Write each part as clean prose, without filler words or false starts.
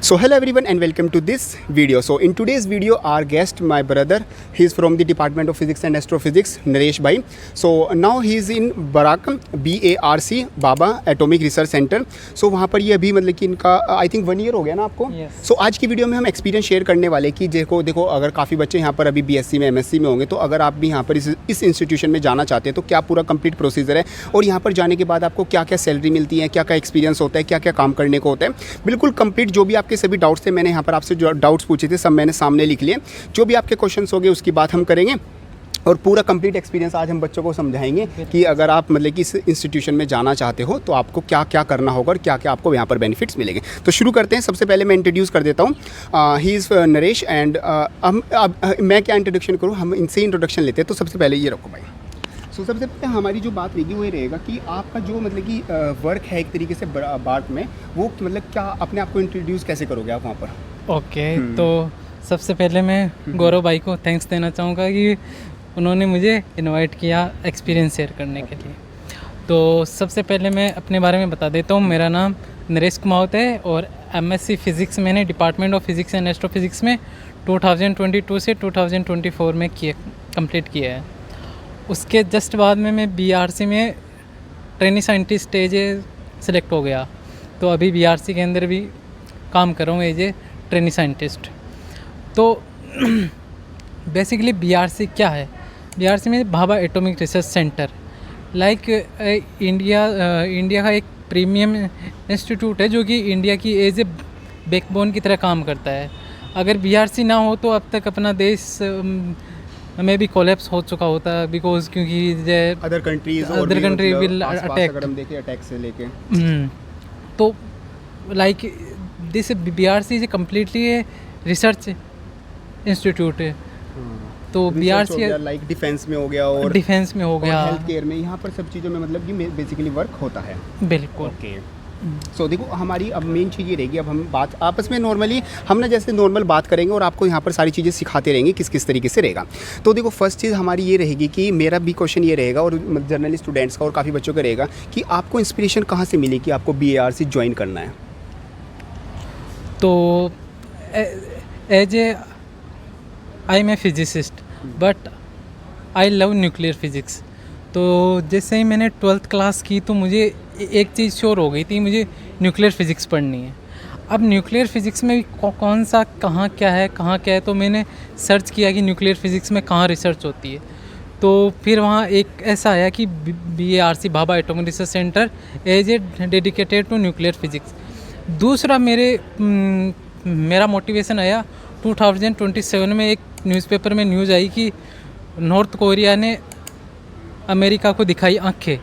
So hello everyone and welcome to this video. So in today's video our guest my brother, he is from the Department of Physics and Astrophysics, Naresh bhai. So now he is in BARC Baba Atomic Research Center. So वहाँ पर ये अभी मतलब कि इनका I think 1 year हो गया ना आपको. Yes. So आज की वीडियो में हम एक्सपीरियंस शेयर करने वाले कि देखो अगर काफ़ी बच्चे यहाँ पर अभी BSc में MSc में होंगे, तो अगर आप भी यहाँ पर इस इंस्टीट्यूशन में जाना चाहते हैं तो क्या पूरा कंप्लीट प्रोसीजर है और यहाँ पर जाने के बाद आपको क्या क्या सैलरी मिलती है, क्या क्या एक्सपीरियंस होता है, क्या क्या काम करने को होता है. बिल्कुल कंप्लीट जो भी आपके सभी डाउट्स थे, मैंने यहाँ पर आपसे जो डाउट्स पूछे थे सब मैंने सामने लिख लिए. जो भी आपके क्वेश्चंस होंगे उसकी बात हम करेंगे और पूरा कंप्लीट एक्सपीरियंस आज हम बच्चों को समझाएंगे कि अगर आप मतलब कि इस इंस्टीट्यूशन में जाना चाहते हो तो आपको क्या क्या करना होगा और क्या क्या आपको यहाँ पर बेनिफिट्स मिलेंगे. तो शुरू करते हैं. सबसे पहले मैं इंट्रोड्यूस कर देता हूँ. ही इज़ नरेश एंड मैं क्या इंट्रोडक्शन करूँ, हम इनसे इंट्रोडक्शन लेते हैं. तो सबसे पहले ये रखो भाई. सो सबसे पहले हमारी जो बात रहेगी वो ये रहेगा कि आपका जो मतलब कि वर्क है एक तरीके से बार्क में, वो मतलब क्या अपने आप को इंट्रोड्यूस कैसे करोगे आप वहाँ पर. ओके. तो सबसे पहले मैं गौरव भाई को थैंक्स देना चाहूँगा कि उन्होंने मुझे इनवाइट किया एक्सपीरियंस शेयर करने के लिए. तो सबसे पहले मैं अपने बारे में बता देता हूँ. मेरा नाम नरेश कुमावत है और MSc फिज़िक्स मैंने department of physics and astrophysics में 2022 से 2024 में कंप्लीट किया है. उसके जस्ट बाद में मैं BRC में trainee scientist as a select हो गया. तो अभी BRC के अंदर भी काम कर रहा हूँ एज ए ट्रेनी साइंटिस्ट. तो बेसिकली BRC क्या है? BRC में Bhabha atomic research centre like India का एक प्रीमियम इंस्टीट्यूट है जो कि इंडिया की एज ए बैकबोन की तरह काम करता है. अगर BRC ना हो तो अब तक अपना देश में भी कोलैप्स हो चुका होता है, बिकॉज क्योंकि अदर कंट्री विल अटैक से लेके तो like this BRC is completely research institute है. तो BRC लाइक डिफेंस में हो गया और हेल्थ केयर में, यहाँ पर सब चीज़ों में मतलब कि बेसिकली वर्क होता है. बिल्कुल. ओके. सो देखो हमारी अब मेन चीज़ ये रहेगी, अब हम बात आपस में नॉर्मली हम ना जैसे नॉर्मल बात करेंगे और आपको यहाँ पर सारी चीज़ें सिखाते रहेंगे किस किस तरीके से रहेगा. तो देखो फर्स्ट चीज़ हमारी ये रहेगी कि मेरा भी क्वेश्चन ये रहेगा और जर्नली स्टूडेंट्स का और काफ़ी बच्चों का रहेगा कि आपको इंस्पिरेशन कहाँ से मिली कि आपको BARC ज्वाइन करना है. तो as a I am a physicist but I love nuclear physics. तो जैसे ही मैंने 12th क्लास की तो मुझे एक चीज़ श्योर हो गई थी, मुझे न्यूक्लियर फ़िज़िक्स पढ़नी है. अब न्यूक्लियर फ़िज़िक्स में कौन सा कहाँ क्या है, तो मैंने सर्च किया कि न्यूक्लियर फ़िज़िक्स में कहाँ रिसर्च होती है. तो फिर वहाँ एक ऐसा आया कि BARC Bhabha atomic research centre as a dedicated to nuclear physics. दूसरा मेरा मोटिवेशन आया 2027 में. एक न्यूज़पेपर में न्यूज़ आई कि नॉर्थ कोरिया ने अमेरिका को दिखाई आंखें.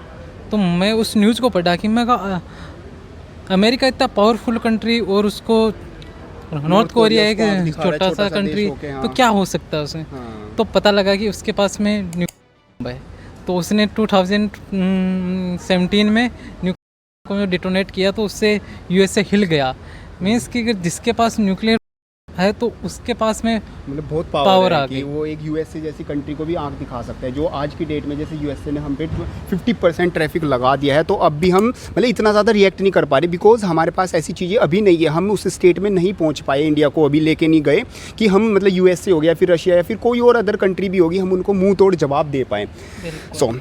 तो मैं उस न्यूज़ को पढ़ा कि मैं कहा अमेरिका इतना पावरफुल कंट्री और उसको नॉर्थ कोरिया एक छोटा सा कंट्री, तो क्या हो सकता है उसमें. तो पता लगा कि उसके पास में न्यूक्लियर है. तो उसने 2017 में न्यूक्लियर को डिटोनेट किया तो उससे USA हिल गया. मीन्स कि अगर जिसके पास न्यूक्लियर है तो उसके पास में मतलब बहुत पावर आ गई. वो एक USA जैसी कंट्री को भी आंख दिखा सकता है. जो आज की डेट में जैसे USA ने हम पे 50% ट्रैफिक लगा दिया है, तो अब भी हम मतलब इतना ज़्यादा रिएक्ट नहीं कर पा रहे बिकॉज हमारे पास ऐसी चीज़ें अभी नहीं है. हम उस स्टेट में नहीं पहुंच पाए, इंडिया को अभी लेके नहीं गए कि हम मतलब USA हो गया, फिर रशिया या फिर कोई और अदर कंट्री भी होगी, हम उनको मुँह तोड़ जवाब दे पाएँ. सो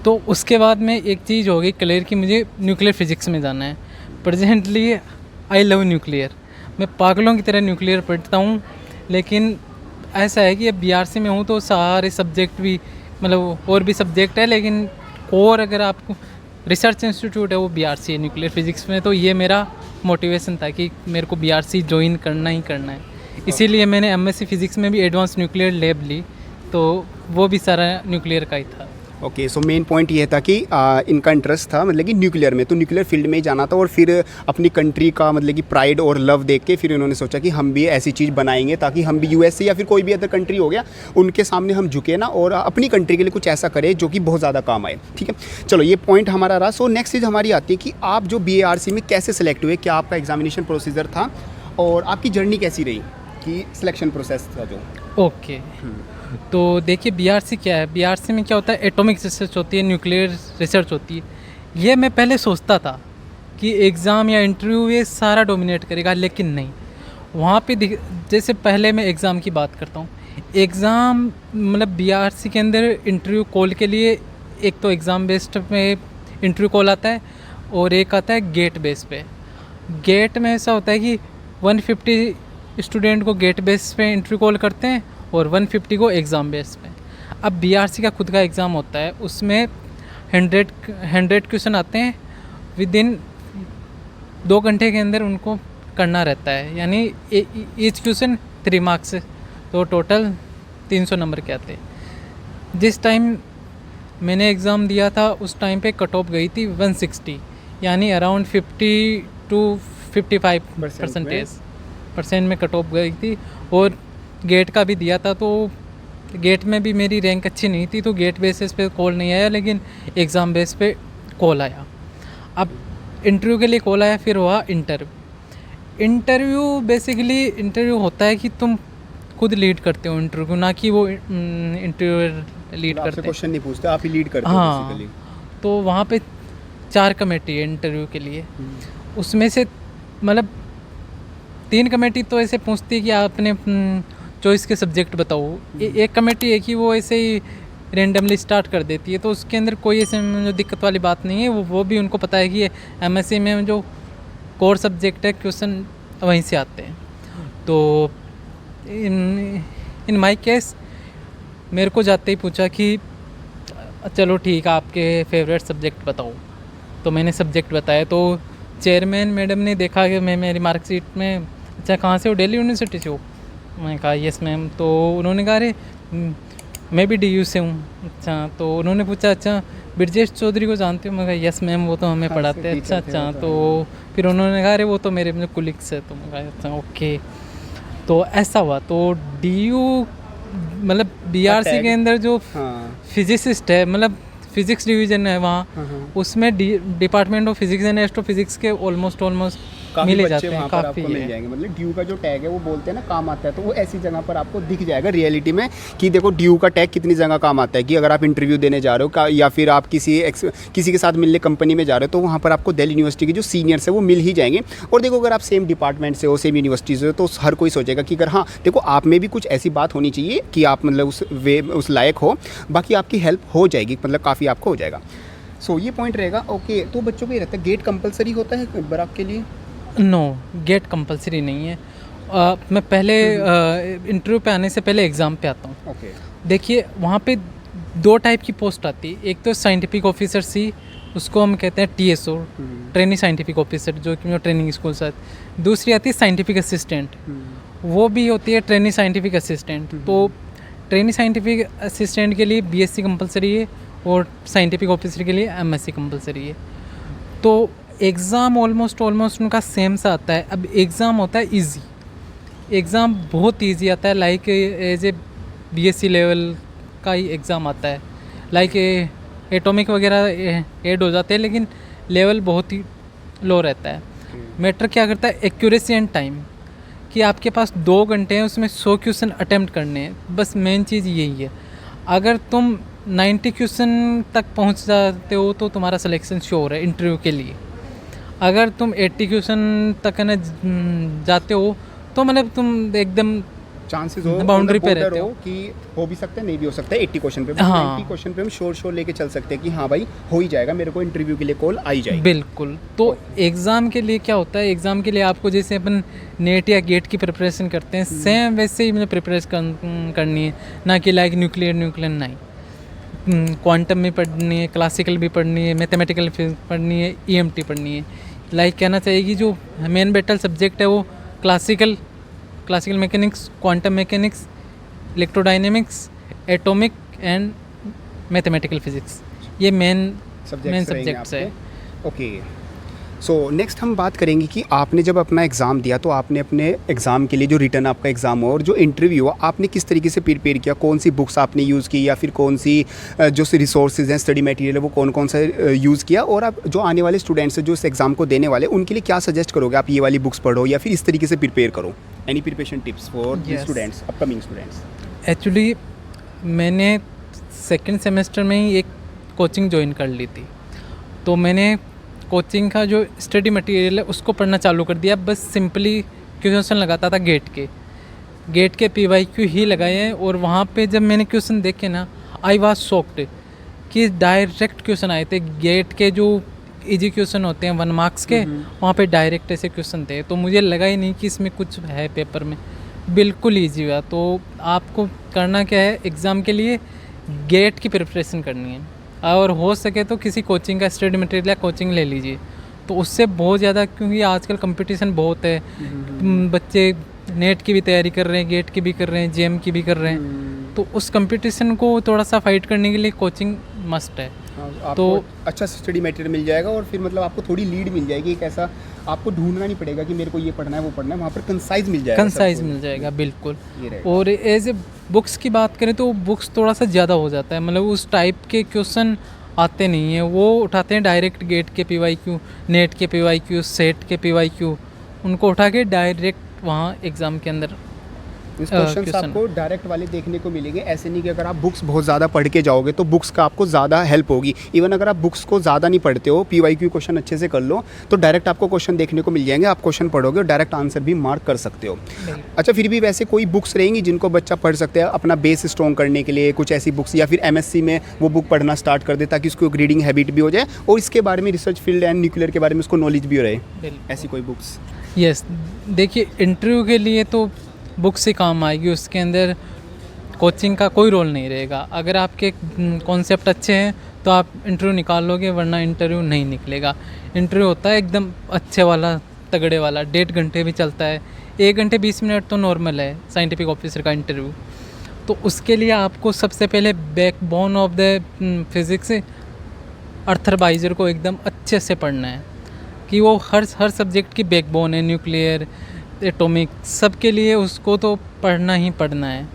तो उसके बाद में एक चीज़ हो गई क्लियर कि मुझे न्यूक्लियर फिज़िक्स में जाना है. प्रेजेंटली आई लव न्यूक्लियर. मैं पागलों की तरह न्यूक्लियर पढ़ता हूँ. लेकिन ऐसा है कि अब BRC में हूँ तो सारे सब्जेक्ट भी मतलब और भी सब्जेक्ट है, लेकिन और अगर आपको रिसर्च इंस्टीट्यूट है वो BRC है न्यूक्लियर फिज़िक्स में. तो ये मेरा मोटिवेशन था कि मेरे को BRC ज्वाइन करना ही करना है. इसीलिए मैंने MSc फिज़िक्स में भी एडवांस न्यूक्लियर लैब ली, तो वो भी सारा न्यूक्लियर का ही था. ओके. सो मेन पॉइंट ये था कि इनका इंटरेस्ट था मतलब कि न्यूक्लियर में, तो न्यूक्लियर फील्ड में ही जाना था. और फिर अपनी कंट्री का मतलब कि प्राइड और लव देख के फिर इन्होंने सोचा कि हम भी ऐसी चीज़ बनाएंगे ताकि हम भी USA या फिर कोई भी अदर कंट्री हो गया उनके सामने हम झुके ना और अपनी कंट्री के लिए कुछ ऐसा करें जो कि बहुत ज़्यादा काम आए. ठीक है, चलो ये पॉइंट हमारा रहा. सो नेक्स्ट चीज़ हमारी आती है कि आप जो BARC में कैसे सेलेक्ट हुए, क्या आपका एग्जामिनेशन प्रोसीजर था और आपकी जर्नी कैसी रही कि सिलेक्शन प्रोसेस था जो. ओके. तो देखिए BRC क्या है. BRC में क्या होता है, एटॉमिक रिसर्च होती है, न्यूक्लियर रिसर्च होती है. ये मैं पहले सोचता था कि एग्ज़ाम या इंटरव्यू ये सारा डोमिनेट करेगा, लेकिन नहीं। वहाँ पे जैसे पहले मैं एग्ज़ाम की बात करता हूँ। एग्ज़ाम मतलब बीआरसी के अंदर इंटरव्यू कॉल के लिए एक तो एग्ज़ाम बेस्ड में इंटरव्यू कॉल आता है और एक आता है गेट बेस पे। गेट में ऐसा होता है कि 150 स्टूडेंट को गेट बेस पे इंटरव्यू कॉल करते हैं और 150 को एग्ज़ाम बेस पे। अब बीआरसी का खुद का एग्ज़ाम होता है, उसमें 100 क्वेश्चन आते हैं, विद इन 2 घंटे के अंदर उनको करना रहता है, यानी ईच क्वेश्चन 3 मार्क्स से, तो टोटल 300 नंबर के आते हैं। जिस टाइम मैंने एग्ज़ाम दिया था उस टाइम पे कट ऑफ गई थी 160, यानी अराउंड 50 to 55% में कट ऑफ गई थी। और गेट का भी दिया था, तो गेट में भी मेरी रैंक अच्छी नहीं थी, तो गेट बेसिस पे कॉल नहीं आया, लेकिन एग्ज़ाम बेस पे कॉल आया। अब इंटरव्यू के लिए कॉल आया, फिर हुआ इंटरव्यू बेसिकली इंटरव्यू होता है कि तुम खुद लीड करते हो इंटरव्यू, ना कि वो इंटरव्यू लीड करते हैं। क्वेश्चन नहीं पूछते, आप ही लीड करते हो हाँ, बेसिकली। तो वहाँ पे 4 कमेटी है इंटरव्यू के लिए। उसमें से मतलब 3 कमेटी तो ऐसे पूछती है कि आप अपने चॉइस के सब्जेक्ट बताओ। एक कमेटी है कि वो ऐसे ही रेंडमली स्टार्ट कर देती है, तो उसके अंदर कोई ऐसे जो दिक्कत वाली बात नहीं है। वो भी उनको पता है कि ये एमएससी में जो कोर सब्जेक्ट है क्वेश्चन वहीं से आते हैं। तो इन माई केस मेरे को जाते ही पूछा कि चलो ठीक है, आपके फेवरेट सब्जेक्ट बताओ। तो मैंने सब्जेक्ट बताया, तो चेयरमैन मैडम ने देखा कि मैं मेरी मार्कशीट में, अच्छा कहाँ से हो, दिल्ली यूनिवर्सिटी से हो? मैंने कहा यस मैम। तो उन्होंने कहा अरे मैं भी DU से हूँ। अच्छा, तो उन्होंने पूछा अच्छा ब्रजेश चौधरी को जानते हो? मैं कहा यस मैम, वो तो हमें पढ़ाते हैं। अच्छा, तो फिर उन्होंने कहा अरे वो तो मेरे कुलिक्स है। तो मैं कहा अच्छा ओके। तो ऐसा हुआ। तो DU मतलब BRC के अंदर जो फिजिसिस्ट है, मतलब फिजिक्स डिवीज़न है वहाँ, उसमें department of physics and astrophysics के ऑलमोस्ट मिले जाते हैं, काफ़ी मिल जाएंगे। मतलब ड्यू का जो टैग है वो बोलते हैं ना काम आता है, तो वो ऐसी जगह पर आपको दिख जाएगा रियलिटी में कि देखो ड्यू का टैग कितनी जगह काम आता है। कि अगर आप इंटरव्यू देने जा रहे हो या फिर आप किसी के साथ मिलने कंपनी में जा रहे हो, तो वहाँ पर आपको दिल्ली यूनिवर्सिटी के जो सीनियर्स है वो मिल ही जाएंगे। और देखो अगर आप सेम डिपार्टमेंट से हो, सेम यूनिवर्सिटी से हो, तो हर कोई सोचेगा कि अगर हाँ देखो आप में भी कुछ ऐसी बात होनी चाहिए कि आप मतलब उस लायक हो, बाकी आपकी हेल्प हो जाएगी, मतलब काफ़ी आपको हो जाएगा। सो ये पॉइंट रहेगा। ओके, तो बच्चों को ये रहता है गेट कंपलसरी होता है एक बार आपके लिए? नो, गेट कंपलसरी नहीं है। मैं पहले इंटरव्यू पे आने से पहले एग्ज़ाम पे आता हूँ। ओके। देखिए वहाँ पे 2 टाइप की पोस्ट आती है। एक तो साइंटिफिक ऑफिसर सी, उसको हम कहते हैं TSO, ट्रेनिंग साइंटिफिक ऑफिसर, जो कि ट्रेनिंग स्कूल से। दूसरी आती है साइंटिफिक असिस्टेंट, वो भी होती है ट्रेनिंग साइंटिफिक असिस्टेंट। तो ट्रेनिंग साइंटिफिक असिस्टेंट के लिए BSc कंपलसरी है और साइंटिफिक ऑफिसर के लिए MSc कंपलसरी है। तो एग्ज़ाम ऑलमोस्ट उनका सेम सा आता है। अब एग्ज़ाम होता है इजी, एग्ज़ाम बहुत इजी आता है, like as a BSc level का ही एग्ज़ाम आता है। लाइक एटॉमिक वगैरह ऐड हो जाते हैं, लेकिन लेवल बहुत ही लो रहता है। मैटर क्या करता है, एक्यूरेसी एंड टाइम, कि आपके पास 2 घंटे हैं, उसमें 100 क्वेश्चन अटैम्प्ट करने हैं। बस मेन चीज़ यही है। अगर तुम 90 क्वेश्चन तक पहुंच जाते हो तो तुम्हारा सिलेक्शन श्योर है इंटरव्यू के लिए। अगर तुम 80 क्वेश्चन तक न जाते हो तो मतलब तुम एकदम चांसेस हो बाउंड्री पे रहते हो कि हो भी सकता है, नहीं भी हो सकता है। 80 क्वेश्चन पे, हाँ। 90 क्वेश्चन पे हम शोर लेके चल सकते हैं कि हाँ भाई हो ही जाएगा, मेरे को इंटरव्यू के लिए कॉल आई जाएगी। बिल्कुल। तो एग्ज़ाम के लिए क्या होता है, एग्ज़ाम के लिए आपको जैसे अपन नेट या गेट की प्रिपरेशन करते हैं, सेम वैसे ही मुझे प्रिपरेशन करनी है, ना कि लाइक न्यूक्लियर नहीं। क्वांटम भी पढ़नी है, क्लासिकल भी पढ़नी है, मैथमेटिकल पढ़नी है, EMT पढ़नी है। लाइक कहना चाहिए कि जो मेन बैटल सब्जेक्ट है वो classical mechanics, quantum mechanics, electrodynamics, atomic and mathematical physics, ये मेन सब्जेक्ट्स है। ओके, सो नेक्स्ट हम बात करेंगे कि आपने जब अपना एग्ज़ाम दिया तो आपने अपने एग्ज़ाम के लिए जो रिटर्न आपका एग्ज़ाम हो और जो इंटरव्यू हुआ, आपने किस तरीके से प्रिपेयर किया? कौन सी बुक्स आपने यूज़ की या फिर कौन सी जो रिसोर्सेज हैं, स्टडी मटेरियल है, वो कौन सा यूज़ किया? और आप जो आने वाले स्टूडेंट्स हैं जो इस एग्ज़ाम को देने वाले, उनके लिए क्या सजेस्ट करोगे? आप ये वाली बुक्स पढ़ो या फिर इस तरीके से प्रिपेयर करो? Any preparation tips for the students, upcoming students? Actually मैंने सेकेंड सेमेस्टर में ही एक कोचिंग ज्वाइन कर ली थी, तो मैंने कोचिंग का जो स्टडी मटेरियल है उसको पढ़ना चालू कर दिया। बस सिंपली क्वेश्चन लगाता था गेट के PYQ ही लगाए हैं। और वहाँ पे जब मैंने क्वेश्चन देखे ना, आई वाज शॉक्ड कि डायरेक्ट क्वेश्चन आए थे। गेट के जो इजी क्वेश्चन होते हैं 1 मार्क्स के, वहाँ पे डायरेक्ट ऐसे क्वेश्चन थे। तो मुझे लगा ही नहीं कि इसमें कुछ है पेपर में, बिल्कुल ईजी हुआ। तो आपको करना क्या है, एग्ज़ाम के लिए गेट की प्रिपरेशन करनी है, और हो सके तो किसी कोचिंग का स्टडी मटेरियल या कोचिंग ले लीजिए। तो उससे बहुत ज़्यादा, क्योंकि आजकल कंपटीशन बहुत है, बच्चे नेट की भी तैयारी कर रहे हैं, गेट की भी कर रहे हैं, JM की भी कर रहे हैं। तो उस कंपटीशन को थोड़ा सा फाइट करने के लिए कोचिंग मस्ट है। आपको तो अच्छा स्टडी मटेरियल मिल जाएगा और फिर मतलब आपको थोड़ी लीड मिल जाएगी। एक ऐसा आपको ढूंढना नहीं पड़ेगा कि मेरे को ये पढ़ना है वो पढ़ना है, वहाँ पर कंसाइज मिल जाएगा, कंसाइज मिल जाएगा बिल्कुल। ये रहेगा। और एज ए बुक्स की बात करें तो बुक्स थोड़ा सा ज़्यादा हो जाता है, मतलब उस टाइप के क्वेश्चन आते नहीं हैं। वो उठाते हैं डायरेक्ट गेट के PYQ, नेट के PYQ, सेट के PYQ, उनको उठा के डायरेक्ट वहाँ एग्ज़ाम के अंदर इस क्वेश्चन आपको डायरेक्ट वाले देखने को मिलेंगे। ऐसे नहीं कि अगर आप बुक्स बहुत ज़्यादा पढ़ के जाओगे तो बुक्स का आपको ज़्यादा हेल्प होगी। इवन अगर आप बुक्स को ज़्यादा नहीं पढ़ते हो, PYQ क्वेश्चन अच्छे से कर लो, तो डायरेक्ट आपको क्वेश्चन देखने को मिल जाएंगे। आप क्वेश्चन पढ़ोगे और डायरेक्ट आंसर भी मार्क कर सकते हो। अच्छा, फिर भी वैसे कोई बुक्स रहेंगी जिनको बच्चा पढ़ सकते हैं अपना बेस स्ट्रॉन्ग करने के लिए, कुछ ऐसी बुक्स, या फिर MSc में वो बुक पढ़ना स्टार्ट कर दे ताकि उसको एक रीडिंग हैबिट भी हो जाए और इसके बारे में रिसर्च फील्ड एंड न्यूक्लियर के बारे में उसको नॉलेज भी रहे, ऐसी कोई बुक्स? यस, देखिए इंटरव्यू के लिए तो बुक से काम आएगी, उसके अंदर कोचिंग का कोई रोल नहीं रहेगा। अगर आपके कॉन्सेप्ट अच्छे हैं तो आप इंटरव्यू निकाल लोगे, वरना इंटरव्यू नहीं निकलेगा। इंटरव्यू होता है एकदम अच्छे वाला, तगड़े वाला, 1.5 घंटे भी चलता है, 1 घंटे 20 मिनट तो नॉर्मल है साइंटिफिक ऑफिसर का इंटरव्यू। तो उसके लिए आपको सबसे पहले बैकबोन ऑफ द फिज़िक्स अर्थर बाइजर को एकदम अच्छे से पढ़ना है, कि वो हर सब्जेक्ट की बैकबोन है, न्यूक्लियर, एटॉमिक, सब के लिए उसको तो पढ़ना ही पढ़ना है।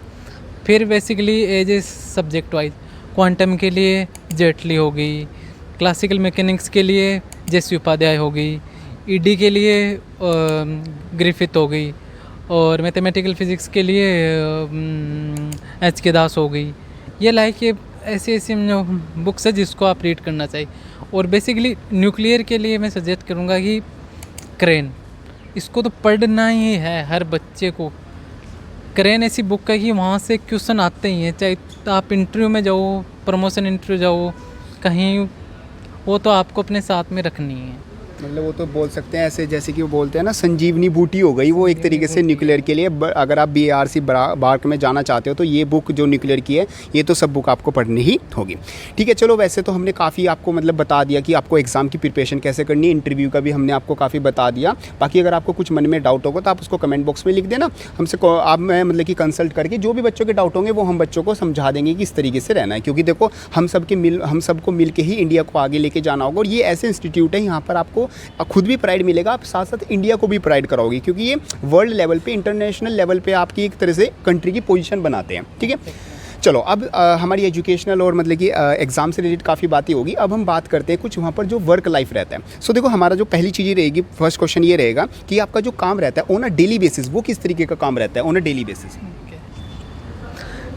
फिर basically as a subject wise quantum के लिए जेटली हो गई, क्लासिकल मैकेनिक्स के लिए जेसी उपाध्याय हो गई, ईडी के लिए ग्रिफिथ हो गई, और मैथमेटिकल फिज़िक्स के लिए HK दास हो गई। ये लाइक ये ऐसी बुक्स है जिसको आप रीड करना चाहिए। और बेसिकली न्यूक्लियर के लिए मैं सजेस्ट करूँगा कि क्रेन, इसको तो पढ़ना ही है हर बच्चे को। क्रेन ऐसी बुक है कि वहाँ से क्वेश्चन आते ही हैं, चाहे आप इंटरव्यू में जाओ, प्रमोशन इंटरव्यू जाओ, कहीं, वो तो आपको अपने साथ में रखनी है। मतलब वो तो बोल सकते हैं ऐसे, जैसे कि वो बोलते हैं ना, संजीवनी बूटी हो गई वो एक तरीके से न्यूक्लियर के लिए। अगर आप BARC बार्क में जाना चाहते हो तो ये बुक जो न्यूक्लियर की है, ये तो सब बुक आपको पढ़नी ही होगी। ठीक है, चलो वैसे तो हमने काफ़ी आपको मतलब बता दिया कि आपको एग्ज़ाम की प्रिपरेशन कैसे करनी है, इंटरव्यू का भी हमने आपको काफ़ी बता दिया। बाकी अगर आपको कुछ मन में डाउट होगा तो आप उसको कमेंट बॉक्स में लिख देना, हमसे आप मैं मतलब कि कंसल्ट करके जो भी बच्चों के डाउट होंगे वो हम बच्चों को समझा देंगे कि इस तरीके से रहना है। क्योंकि देखो हम सबको मिल के ही इंडिया को आगे लेके जाना होगा। और ये ऐसे इंस्टीट्यूट है, यहाँ पर आपको खुद भी प्राइड मिलेगा, आप साथ साथ इंडिया को भी प्राइड कराओगे, क्योंकि ये वर्ल्ड लेवल पे, इंटरनेशनल लेवल पे आपकी एक तरह से कंट्री की पोजीशन बनाते हैं। ठीक है, चलो अब हमारी एजुकेशनल और मतलब कि एग्ज़ाम से रिलेटेड काफ़ी बातें होगी। अब हम बात करते हैं कुछ वहाँ पर जो वर्क लाइफ रहता है। सो देखो, हमारा जो पहली चीज़ रहेगी, फर्स्ट क्वेश्चन ये रहेगा कि आपका जो काम रहता है ऑन अ डेली बेसिस, वो किस तरीके का काम रहता है ऑन अ डेली बेसिस?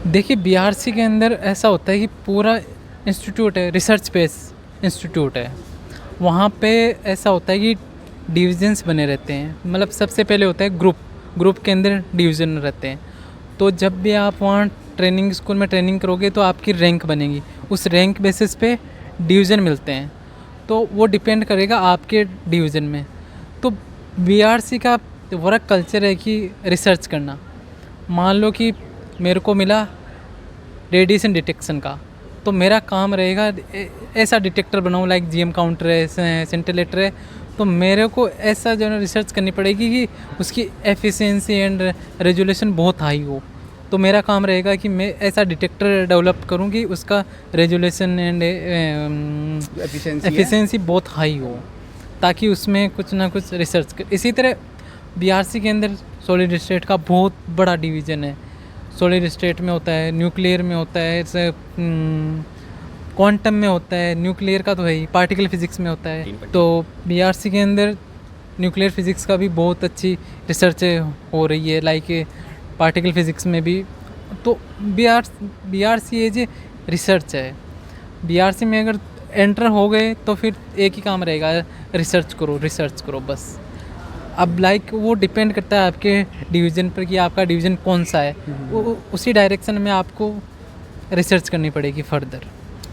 देखिए BRC के अंदर ऐसा होता है कि पूरा इंस्टीट्यूट है, रिसर्च बेस इंस्टीट्यूट है। वहाँ पे ऐसा होता है कि डिविजन्स बने रहते हैं। मतलब सबसे पहले होता है ग्रुप के अंदर डिवीज़न रहते हैं। तो जब भी आप वहाँ ट्रेनिंग स्कूल में ट्रेनिंग करोगे तो आपकी रैंक बनेगी, उस रैंक बेसिस पे डिवीज़न मिलते हैं। तो वो डिपेंड करेगा आपके डिवीज़न में। तो BRC का वर्क कल्चर है कि रिसर्च करना। मान लो कि मेरे को मिला रेडिएशन डिटेक्शन का, तो मेरा काम रहेगा ऐसा डिटेक्टर बनाऊँ, लाइक GM काउंटर है, सेंटिलेटर है, तो मेरे को ऐसा जो है रिसर्च करनी पड़ेगी कि उसकी एफिशिएंसी एंड रेजोल्यूशन बहुत हाई हो। तो मेरा काम रहेगा कि मैं ऐसा डिटेक्टर डेवलप करूँ कि उसका रेजोल्यूशन एंड एफिशिएंसी बहुत हाई हो, ताकि उसमें कुछ ना कुछ रिसर्च कर। इसी तरह BRC के अंदर सॉलिड स्टेट का बहुत बड़ा डिवीज़न है। सॉलिड स्टेट में होता है, न्यूक्लियर में होता है, क्वांटम में होता है, न्यूक्लियर का तो है ही, पार्टिकल फिज़िक्स में होता है। तो BRC के अंदर न्यूक्लियर फिज़िक्स का भी बहुत अच्छी रिसर्च हो रही है, लाइक पार्टिकल फिज़िक्स में भी। तो BRC एज ए रिसर्च है। BRC में अगर एंटर हो गए तो फिर एक ही काम रहेगा, रिसर्च करो बस। अब लाइक वो डिपेंड करता है आपके डिवीज़न पर कि आपका डिवीज़न कौन सा है, उसी डायरेक्शन में आपको रिसर्च करनी पड़ेगी फर्दर।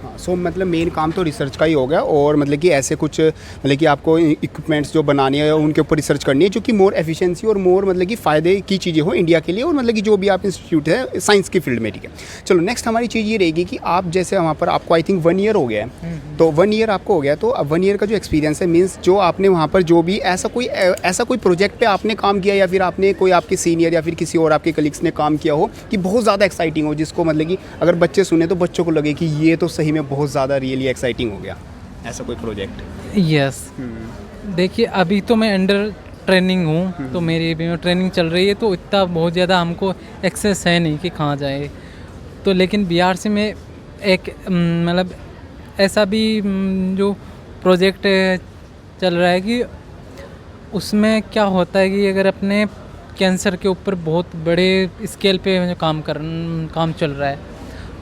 हाँ, सो मतलब मेन काम तो रिसर्च का ही हो गया, और मतलब कि ऐसे कुछ मतलब कि आपको इक्विपमेंट्स जो बनानी है उनके ऊपर रिसर्च करनी है जो कि मोर एफिशिएंसी और मोर मतलब कि फ़ायदे की चीज़ें हो इंडिया के लिए, और मतलब कि जो भी आप इंस्टीट्यूट है साइंस की फील्ड में, ठीक है। चलो नेक्स्ट हमारी चीज़ ये रहेगी कि आप जैसे वहाँ पर आपको आई थिंक 1 ईयर हो गया है, तो 1 ईयर आपको हो गया, तो अब 1 ईयर का जो एक्सपीरियंस है मीन्स जो आपने वहाँ पर जो भी ऐसा कोई प्रोजेक्ट पे आपने काम किया, या फिर आपने कोई आपके सीनियर या फिर किसी और आपके कलीग्स ने काम किया हो कि बहुत ज़्यादा एक्साइटिंग हो, जिसको मतलब कि अगर बच्चे सुने तो बच्चों को लगे कि ये तो सही में बहुत ज़्यादा रियली एक्साइटिंग हो गया, ऐसा कोई प्रोजेक्ट? यस, देखिए अभी तो मैं अंडर ट्रेनिंग हूँ, तो मेरी अभी ट्रेनिंग चल रही है, तो इतना बहुत ज़्यादा हमको एक्सेस है नहीं कि कहाँ जाए। तो लेकिन बीआरसी में एक मतलब ऐसा भी जो प्रोजेक्ट चल रहा है कि उसमें क्या होता है कि अगर अपने कैंसर के ऊपर बहुत बड़े स्केल पे जो काम चल रहा है,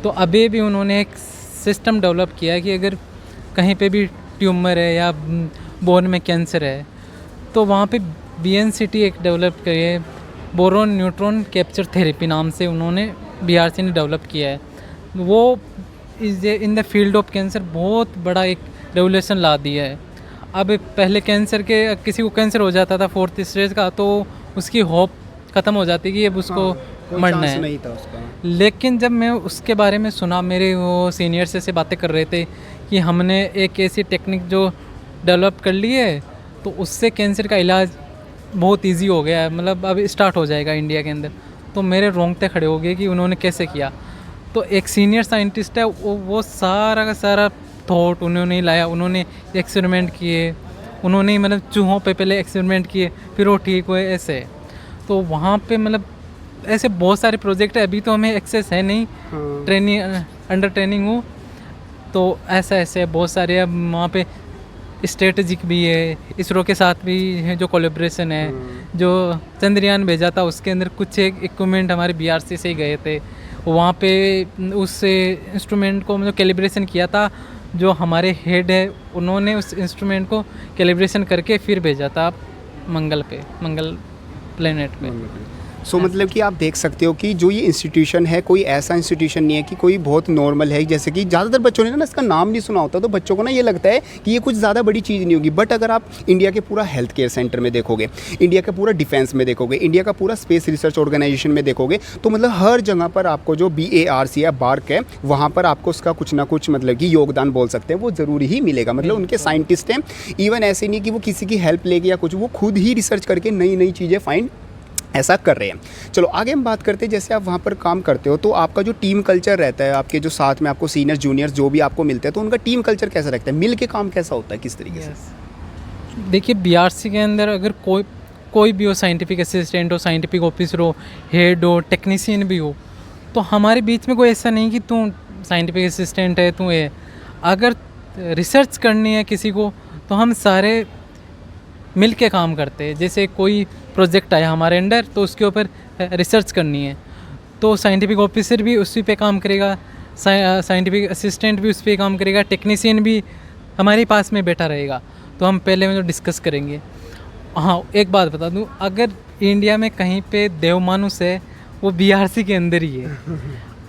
तो अभी भी उन्होंने एक सिस्टम डेवलप किया है कि अगर कहीं पे भी ट्यूमर है या बोन में कैंसर है, तो वहाँ पे बीएनसीटी एक डेवलप करी है, बोरोन न्यूट्रॉन कैप्चर थेरेपी नाम से उन्होंने बीआरसी ने डेवलप किया है। वो is in the field of cancer बहुत बड़ा एक रेवोल्यूशन ला दिया है। अब पहले किसी को कैंसर हो जाता था 4th स्टेज का, तो उसकी होप ख़त्म हो जाती कि अब उसको मरना है, नहीं था उसका। लेकिन जब मैं उसके बारे में सुना, मेरे वो सीनियर्स से बातें कर रहे थे कि हमने एक ऐसी टेक्निक जो डेवलप कर ली है, तो उससे कैंसर का इलाज बहुत इजी हो गया है, मतलब अब स्टार्ट हो जाएगा इंडिया के अंदर। तो मेरे रोंगटे खड़े हो गए कि उन्होंने कैसे किया। तो एक सीनियर साइंटिस्ट है, वो सारा का सारा थॉट उन्होंने ही लाया, उन्होंने एक्सपेरिमेंट किए, उन्होंने मतलब चूहों पे पहले एक्सपेरिमेंट किए, फिर वो ठीक हुए ऐसे। तो वहाँ पे मतलब ऐसे बहुत सारे प्रोजेक्ट है, अभी तो हमें एक्सेस है नहीं, अंडर ट्रेनिंग हूँ, तो ऐसे बहुत सारे। अब वहाँ पे स्ट्रेटजिक भी है, इसरो के साथ भी है जो कोलेब्रेशन है, जो चंद्रयान भेजा था उसके अंदर कुछ एक इक्विपमेंट हमारे बीआरसी से ही गए थे, वहाँ पे उस इंस्ट्रूमेंट को मतलब कैलिब्रेशन किया था, जो हमारे हेड है उन्होंने उस इंस्ट्रूमेंट को कैलिब्रेशन करके फिर भेजा था मंगल प्लेनेट पे। सो मतलब कि आप देख सकते हो कि जो ये इंस्टीट्यूशन है, कोई ऐसा इंस्टीट्यूशन नहीं है कि कोई बहुत नॉर्मल है, जैसे कि ज़्यादातर बच्चों ने ना इसका नाम नहीं सुना होता, तो बच्चों को ना ये लगता है कि ये कुछ ज़्यादा बड़ी चीज़ नहीं होगी। बट अगर आप इंडिया के पूरा हेल्थ केयर सेंटर में देखोगे, इंडिया का पूरा डिफेंस में देखोगे, इंडिया का पूरा स्पेस रिसर्च ऑर्गेनाइजेशन में देखोगे, तो मतलब हर जगह पर आपको जो BARC है, बार्क है, वहाँ पर आपको उसका कुछ ना कुछ मतलब कि योगदान बोल सकते हैं, वो ज़रूरी ही मिलेगा। मतलब उनके साइंटिस्ट हैं, इवन ऐसे नहीं कि वो किसी की हेल्प लेके या कुछ, वो खुद ही रिसर्च करके नई नई चीज़ें फाइंड ऐसा कर रहे हैं। चलो आगे हम बात करते हैं, जैसे आप वहाँ पर काम करते हो तो आपका जो टीम कल्चर रहता है, आपके जो साथ में आपको सीनियर जूनियर्स जो भी आपको मिलते हैं, तो उनका टीम कल्चर कैसा रहता है, मिल के काम कैसा होता है, किस तरीके से? देखिए बीआरसी के अंदर अगर कोई भी हो, साइंटिफिक असिस्टेंट हो, साइंटिफिक ऑफिसर हो, हेड हो, टेक्नीशियन भी हो, तो हमारे बीच में कोई ऐसा नहीं कि तू साइंटिफिक असिस्टेंट है, तू ये। अगर रिसर्च करनी है किसी को, तो हम सारे मिल के काम करते हैं। जैसे कोई प्रोजेक्ट आया हमारे अंडर, तो उसके ऊपर रिसर्च करनी है, तो साइंटिफिक ऑफिसर भी उसी पे काम करेगा, साइंटिफिक असिस्टेंट भी उस पर काम करेगा, टेक्नीशियन भी हमारे पास में बैठा रहेगा, तो हम पहले में डिस्कस करेंगे। हाँ, एक बात बता दूँ, अगर इंडिया में कहीं पे देवमानुष है, वो बीआरसी के अंदर ही है।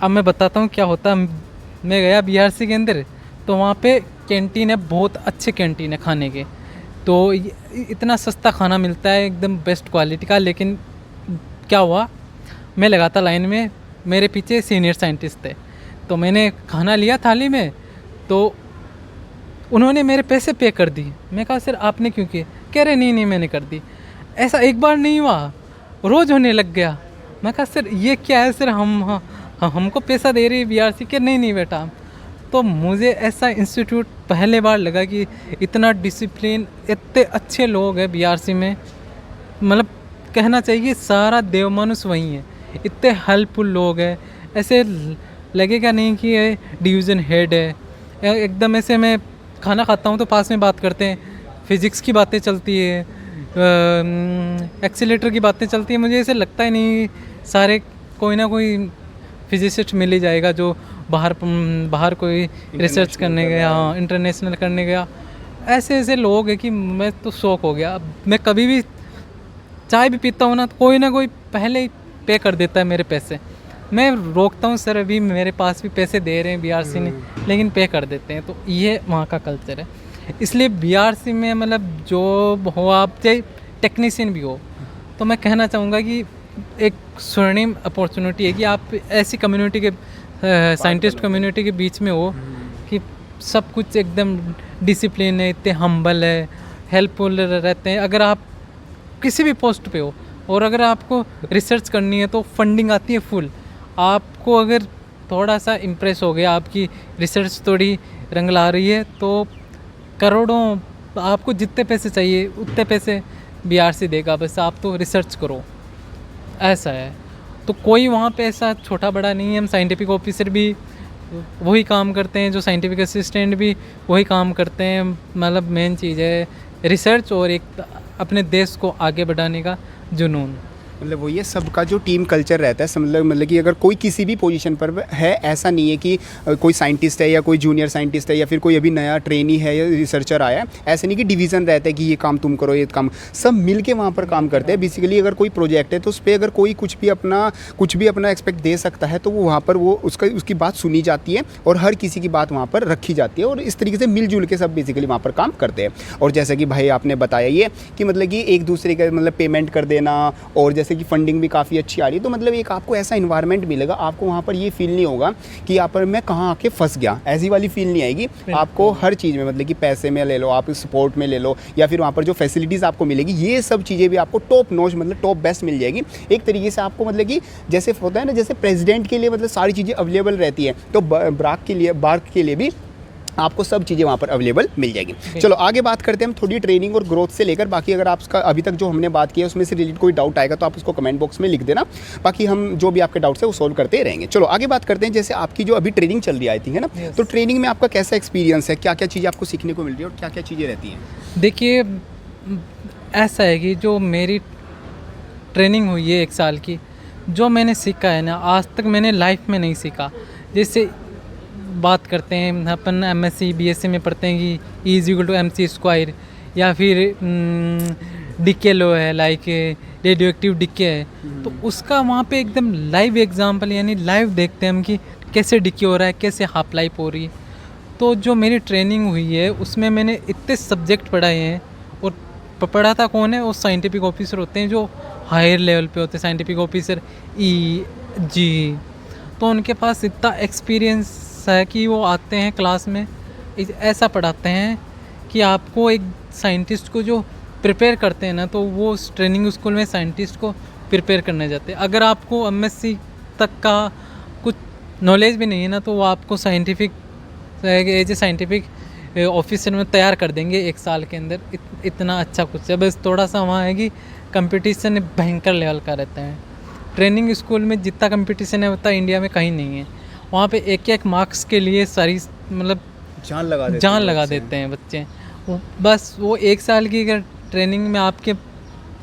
अब मैं बताता हूँ क्या होता। मैं गया बीआरसी के अंदर, तो वहाँ पे कैंटीन है, बहुत अच्छे कैंटीन है खाने के, तो इतना सस्ता खाना मिलता है, एकदम बेस्ट क्वालिटी का। लेकिन क्या हुआ, मैं लगा था लाइन में, मेरे पीछे सीनियर साइंटिस्ट थे, तो मैंने खाना लिया थाली में, तो उन्होंने मेरे पैसे पे कर दिए। मैं कहा सर आपने क्यों किए? कह रहे नहीं मैंने कर दी। ऐसा एक बार नहीं हुआ, रोज़ होने लग गया। मैं कहा सर ये क्या है सर, हमको पैसा दे रही बीआरसी के? नहीं बेटा। तो मुझे ऐसा इंस्टीट्यूट पहले बार लगा कि इतना डिसिप्लिन, इतने अच्छे लोग हैं बीआरसी में, मतलब कहना चाहिए सारा देवमानुष वहीं है, इतने हेल्पफुल लोग हैं। ऐसे लगेगा नहीं कि ये डिवीज़न हेड है, एकदम ऐसे। मैं खाना खाता हूँ तो पास में बात करते हैं, फिज़िक्स की बातें चलती है, एक्सीलेटर की बातें चलती है। मुझे ऐसे लगता ही नहीं, सारे कोई ना कोई फिजिसिस्ट मिल ही जाएगा जो बाहर कोई रिसर्च करने गया, हाँ इंटरनेशनल करने गया। ऐसे ऐसे लोग हैं कि मैं तो शौक हो गया। अब मैं कभी भी चाय भी पीता हूँ ना कोई पहले ही पे कर देता है मेरे पैसे। मैं रोकता हूँ, सर अभी मेरे पास भी पैसे दे रहे हैं बीआरसी ने, लेकिन पे कर देते हैं। तो ये वहाँ का कल्चर है। इसलिए बीआरसी में मतलब जॉब हो, आप चाहे टेक्नीशियन भी हो, तो मैं कहना चाहूँगा कि एक स्वर्णिम अपॉर्चुनिटी है कि आप ऐसी कम्युनिटी के साइंटिस्ट कम्युनिटी के बीच में हो कि सब कुछ एकदम डिसिप्लिन है, इतने हम्बल है, हेल्पफुल रहते हैं। अगर आप किसी भी पोस्ट पे हो और अगर आपको रिसर्च करनी है तो फंडिंग आती है फुल। आपको अगर थोड़ा सा इम्प्रेस हो गया, आपकी रिसर्च थोड़ी रंग ला रही है, तो करोड़ों, आपको जितने पैसे चाहिए उतने पैसे बीआरसी देगा। बस आप तो रिसर्च करो, ऐसा है। तो कोई वहाँ पे ऐसा छोटा बड़ा नहीं है। हम साइंटिफिक ऑफिसर भी वही काम करते हैं, जो साइंटिफिक असिस्टेंट भी वही काम करते हैं। मतलब मेन चीज़ है रिसर्च और एक अपने देश को आगे बढ़ाने का जुनून। मतलब वो ये सबका जो टीम कल्चर रहता है, मतलब कि अगर कोई किसी भी पोजीशन पर है, ऐसा नहीं है कि कोई साइंटिस्ट है या कोई जूनियर साइंटिस्ट है या फिर कोई अभी नया ट्रेनी है या रिसर्चर आया है, ऐसे नहीं कि डिवीज़न रहता है कि ये काम तुम करो, ये काम, सब मिल के वहाँ पर काम करते हैं। बेसिकली अगर कोई प्रोजेक्ट है तो उस पर अगर कोई कुछ भी अपना एक्सपेक्ट दे सकता है तो वो वहाँ पर वो उसकी बात सुनी जाती है और हर किसी की बात वहाँ पर रखी जाती है और इस तरीके से मिलजुल के सब बेसिकली वहाँ पर काम करते हैं। और जैसा कि भाई आपने बताया ये कि मतलब कि एक दूसरे का मतलब पेमेंट कर देना, और जैसे कि फंडिंग भी काफ़ी अच्छी आ रही है, तो मतलब एक आपको ऐसा इन्वायरमेंट मिलेगा, आपको वहाँ पर ये फील नहीं होगा कि यहाँ पर मैं कहाँ आके फंस गया, ऐसी वाली फील नहीं आएगी। आपको हर चीज़ में मतलब कि पैसे में ले लो, आप सपोर्ट में ले लो, या फिर वहाँ पर जो फैसिलिटीज़ आपको मिलेगी, ये सब चीज़ें भी आपको टॉप नॉच मतलब टॉप बेस्ट मिल जाएगी। एक तरीके से आपको मतलब कि जैसे होता है ना, जैसे प्रेसिडेंट के लिए मतलब सारी चीज़ें अवेलेबल रहती है, तो बार्क के लिए भी आपको सब चीज़ें वहाँ पर अवेलेबल मिल जाएगी। चलो आगे बात करते हैं हम थोड़ी ट्रेनिंग और ग्रोथ से लेकर। बाकी अगर आपका अभी तक जो हमने बात की है उसमें से रिलेटेड कोई डाउट आएगा तो आप उसको कमेंट बॉक्स में लिख देना, बाकी हम जो भी आपके डाउट्स है वो सोल्व करते रहेंगे। चलो आगे बात करते हैं, जैसे आपकी जो अभी ट्रेनिंग चल रही है आई थिंक है ना, तो ट्रेनिंग में आपका कैसा एक्सपीरियंस है, क्या क्या चीज़ें आपको सीखने को मिल रही है और क्या क्या चीज़ें रहती हैं? देखिए ऐसा है कि जो मेरी ट्रेनिंग हुई है 1 साल की, जो मैंने सीखा है ना, आज तक मैंने लाइफ में नहीं सीखा। जैसे बात करते हैं अपन एमएससी बीएससी में पढ़ते हैं कि E=mc², या फिर डिके लो है, लाइक रेडियो एक्टिव डिके है, तो उसका वहाँ पे एकदम लाइव एग्जांपल, यानी लाइव देखते हैं हम कि कैसे डिके हो रहा है, कैसे हाफ लाइफ हो रही है। तो जो मेरी ट्रेनिंग हुई है उसमें मैंने इतने सब्जेक्ट पढ़ाए हैं, और पढ़ा था कौन है, वो साइंटिफिक ऑफिसर होते हैं जो हायर लेवल पे होते हैं, साइंटिफिक ऑफिसर EG। तो उनके पास इतना एक्सपीरियंस है कि वो आते हैं क्लास में ऐसा पढ़ाते हैं कि आपको एक साइंटिस्ट को जो प्रिपेयर करते हैं ना, तो वो ट्रेनिंग स्कूल में साइंटिस्ट को प्रिपेयर करने जाते हैं। अगर आपको एमएससी तक का कुछ नॉलेज भी नहीं है ना, तो वो आपको scientific as a scientific officer में तैयार कर देंगे 1 साल के अंदर। इतना अच्छा कुछ है। बस थोड़ा सा वहाँ है कि कंपटीशन भयंकर लेवल का रहता है। ट्रेनिंग स्कूल में जितना कंपटीशन है उतना इंडिया में कहीं नहीं है। वहाँ पे एक एक मार्क्स के लिए सारी मतलब जान लगा देते हैं बच्चे। बस वो 1 साल की अगर ट्रेनिंग में आपके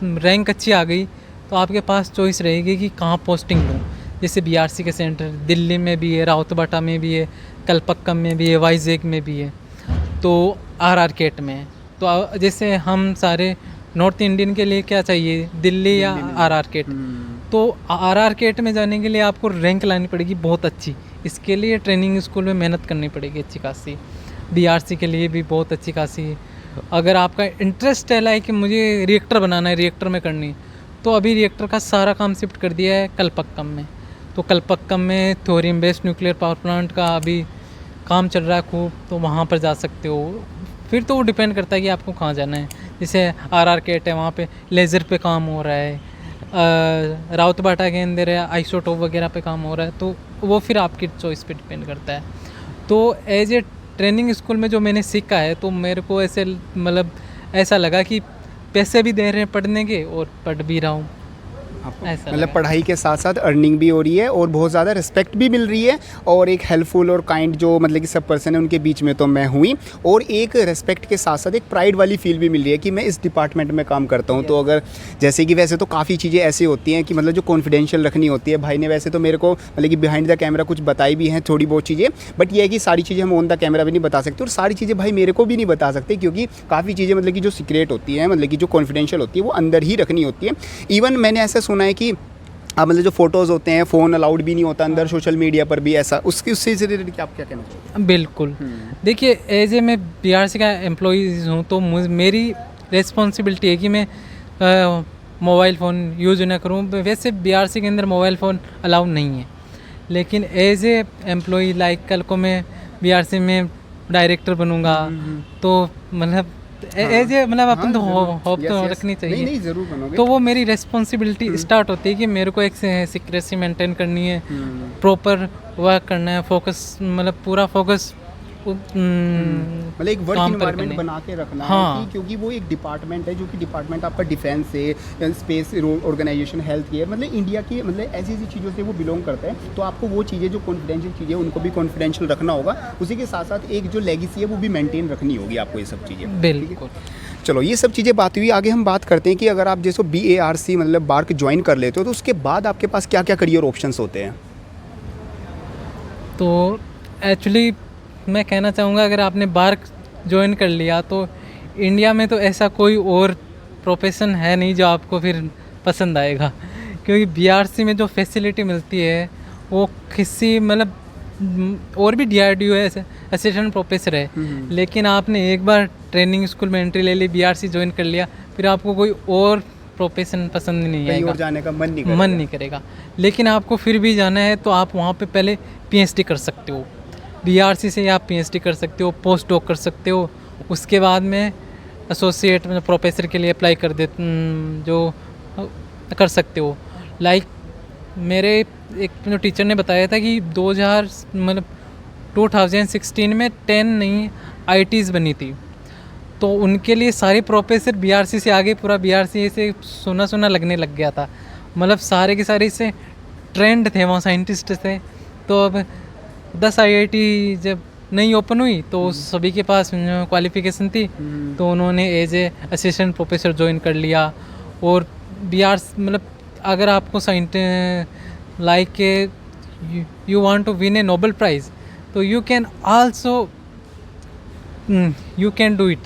रैंक अच्छी आ गई तो आपके पास चॉइस रहेगी कि कहाँ पोस्टिंग लूँ। जैसे बीआरसी के सेंटर दिल्ली में भी है, राउतबाटा में भी है, कलपक्कम में भी है, वाइजैग में भी है, तो आरआर केट में है। तो जैसे हम सारे नॉर्थ इंडियन के लिए क्या चाहिए, दिल्ली या आरआर केट। तो आरआर केट में जाने के लिए आपको रैंक लानी पड़ेगी बहुत अच्छी। इसके लिए ट्रेनिंग स्कूल में मेहनत करनी पड़ेगी अच्छी खासी। बीआरसी के लिए भी बहुत अच्छी खासी। अगर आपका इंटरेस्ट है लाइक कि मुझे रिएक्टर बनाना है, रिएक्टर में करनी, तो अभी रिएक्टर का सारा काम शिफ्ट कर दिया है कलपक्कम में। तो कलपक्कम में thorium based nuclear power plant का अभी काम चल रहा है खूब, तो वहाँ पर जा सकते हो। फिर तो वो डिपेंड करता है कि आपको कहाँ जाना है। जैसे आरआर केट है, वहाँ पे लेज़र पे काम हो रहा है, राउतबाटा के अंदर है आइसोटोप वगैरह पे काम हो रहा है, तो वो फिर आपकी चॉइस पे डिपेंड करता है। तो एज ए ट्रेनिंग स्कूल में जो मैंने सीखा है, तो मेरे को ऐसे मतलब ऐसा लगा कि पैसे भी दे रहे हैं पढ़ने के और पढ़ भी रहा हूँ। आपको ऐसा मतलब लगा। पढ़ाई के साथ साथ अर्निंग भी हो रही है और बहुत ज़्यादा रिस्पेक्ट भी मिल रही है और एक हेल्पफुल और काइंड जो मतलब कि सब पर्सन है उनके बीच में तो मैं हुई, और एक रिस्पेक्ट के साथ साथ एक प्राइड वाली फील भी मिल रही है कि मैं इस डिपार्टमेंट में काम करता हूँ। तो अगर जैसे कि वैसे तो काफ़ी चीज़ें ऐसी होती हैं कि मतलब जो कॉन्फिडेंशियल रखनी होती है, भाई ने वैसे तो मेरे को मतलब कि बिहाइंड द कैमरा कुछ बताई भी हैं थोड़ी बहुत चीज़ें, बट ये है कि सारी चीज़ें हम ऑन द कैमरा भी नहीं बता सकते और सारी चीज़ें भाई मेरे को भी नहीं बता सकते, क्योंकि काफ़ी चीज़ें मतलब कि जो सीक्रेट होती हैं, मतलब कि जो कॉन्फिडेंशियल होती है वो अंदर ही रखनी होती है। इवन मैंने ऐसा सुना है कि मतलब जो फ़ोटोज़ होते हैं फ़ोन अलाउड भी नहीं होता अंदर सोशल मीडिया पर भी, ऐसा उससे रिलेटेड क्या आप क्या कहना चाहोगे? बिल्कुल। देखिए, एज ए मैं बीआरसी का एम्प्लॉइज़ हूँ, तो मेरी रिस्पॉन्सिबिलिटी है कि मैं मोबाइल फ़ोन यूज़ ना करूँ। वैसे बीआरसी के अंदर मोबाइल फ़ोन अलाउ नहीं है, लेकिन एज ए एम्प्लॉई लाइक कल को मैं बीआरसी में डायरेक्टर बनूँगा, तो मतलब एज ए मतलब अपन तो होप तो रखनी चाहिए। नहीं ज़रूर बनोगे। तो वो मेरी रिस्पॉन्सिबिलिटी स्टार्ट होती है कि मेरे को एक सीक्रेसी मेंटेन करनी है, प्रॉपर वर्क करना है, फोकस मतलब पूरा फोकस मतलब एक वर्क काम पर इन्वायरमेंट करने। बना के रखना हाँ। है कि क्योंकि वो एक डिपार्टमेंट है जो कि डिपार्टमेंट आपका डिफेंस से, स्पेस ऑर्गेनाइजेशन, हेल्थ केयर, मतलब इंडिया की मतलब ऐसी ऐसी चीज़ों से वो बिलोंग करता है। तो आपको वो चीज़ें जो कॉन्फिडेंशियल चीज़ें उनको भी कॉन्फिडेंशियल रखना होगा, उसी के साथ साथ एक जो लेगेसी है वो भी मेंटेन रखनी होगी आपको, ये सब चीज़ें। बिल्कुल। चलो ये सब चीज़ें बात हुई, आगे हम बात करते हैं कि अगर आप जैसे BARC मतलब बार्क ज्वाइन कर लेते हो तो उसके बाद आपके पास क्या क्या करियर ऑप्शंस होते हैं? तो एक्चुअली मैं कहना चाहूँगा, अगर आपने बार्क ज्वाइन कर लिया तो इंडिया में तो ऐसा कोई और प्रोफेशन है नहीं जो आपको फिर पसंद आएगा, क्योंकि बीआरसी में जो फैसिलिटी मिलती है वो किसी मतलब और भी DRDO है, असिस्टेंट प्रोफेसर है, लेकिन आपने एक बार ट्रेनिंग स्कूल में एंट्री ले ली, बीआरसी ज्वाइन कर लिया, फिर आपको कोई और प्रोफेशन पसंद नहीं कहीं आएगा, और जाने का मन नहीं करेगा। मन नहीं करेगा। लेकिन आपको फिर भी जाना है तो आप वहाँ पे पहले PhD कर सकते हो, बीआरसी से आप PhD कर सकते हो, पोस्ट डॉक कर सकते हो, उसके बाद में एसोसिएट मतलब प्रोफेसर के लिए अप्लाई कर दे जो कर सकते हो। लाइक मेरे एक जो टीचर ने बताया था कि 2016 में 10 नई IITs बनी थी, तो उनके लिए सारे प्रोफेसर बीआरसी से आगे, पूरा बीआरसी से सुना सुना लगने लग गया था, मतलब सारे के सारे इससे ट्रेंड थे, वहाँ साइंटिस्ट थे। तो अब 10 IIT जब नई ओपन हुई तो सभी के पास क्वालिफिकेशन थी, तो उन्होंने as a assistant professor join कर लिया। और मतलब अगर आपको like you want to win a Nobel prize, तो you can also you can do it.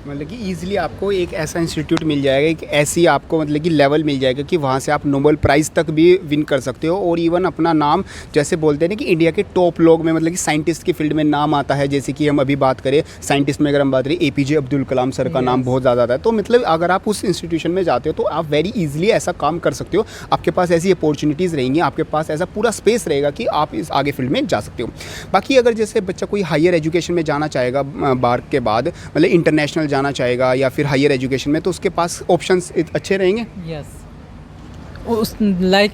मतलब कि ईजिली आपको एक ऐसा इंस्टीट्यूट मिल जाएगा, एक ऐसी आपको मतलब कि लेवल मिल जाएगा कि वहाँ से आप नोबेल प्राइज़ तक भी विन कर सकते हो। और इवन अपना नाम जैसे बोलते हैं ना कि इंडिया के टॉप लोग में मतलब कि साइंटिस्ट की फील्ड में नाम आता है, जैसे कि हम अभी बात करें साइंटिस्ट में, अगर हम बात करें APJ अब्दुल कलाम सर का नाम बहुत ज़्यादा आता है। तो मतलब अगर आप उस इंस्टीट्यूशन में जाते हो तो आप वेरी ईजिली ऐसा काम कर सकते हो, आपके पास ऐसी अपॉर्चुनिटीज़ रहेंगी, आपके पास ऐसा पूरा स्पेस रहेगा कि आप इस आगे फील्ड में जा सकते हो। बाकी अगर जैसे बच्चा कोई हायर एजुकेशन में जाना चाहेगा बार्क के बाद, मतलब इंटरनेशनल जाना चाहेगा या फिर हायर एजुकेशन में, तो उसके पास ऑप्शंस अच्छे रहेंगे। यस, उस like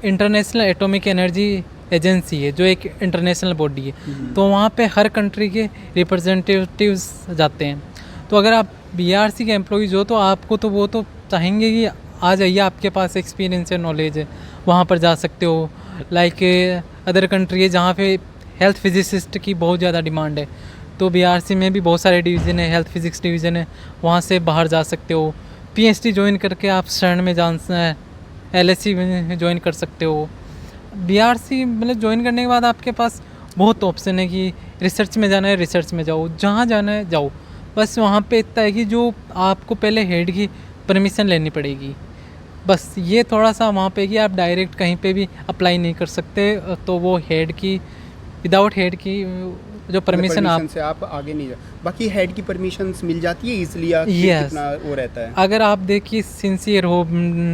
international atomic energy agency है जो एक इंटरनेशनल बॉडी है, तो वहाँ पे हर कंट्री के रिप्रेजेंटेटिव्स जाते हैं। तो अगर आप बीआरसी के एम्प्लॉइज़ हो तो आपको तो वो तो चाहेंगे कि आ जाइए, आपके पास एक्सपीरियंस है, नॉलेज है, वहाँ पर जा सकते हो। लाइक अदर कंट्री है जहाँ पे हेल्थ फिजिसिस्ट की बहुत ज़्यादा डिमांड है, तो बीआरसी में भी बहुत सारे डिवीज़न है, हेल्थ फिजिक्स डिवीज़न है, वहाँ से बाहर जा सकते हो। PhD ज्वाइन करके आप CERN में LSE में ज्वाइन कर सकते हो। बीआरसी मतलब ज्वाइन करने के बाद आपके पास बहुत ऑप्शन है कि रिसर्च में जाना है रिसर्च में जाओ, जहाँ जाना है जाओ। बस वहाँ पे इतना है कि जो आपको पहले हेड की परमिशन लेनी पड़ेगी, बस ये थोड़ा सा वहाँ पे कि आप डायरेक्ट कहीं पे भी अप्लाई नहीं कर सकते, तो वो हेड की विदाउट हेड की जो परमिशन आप से आप आगे नहीं जा। बाकी हेड की परमिशंस मिल जाती है इसलिए Yes. कितना वो रहता है। अगर आप देखिए सिंसियर हो,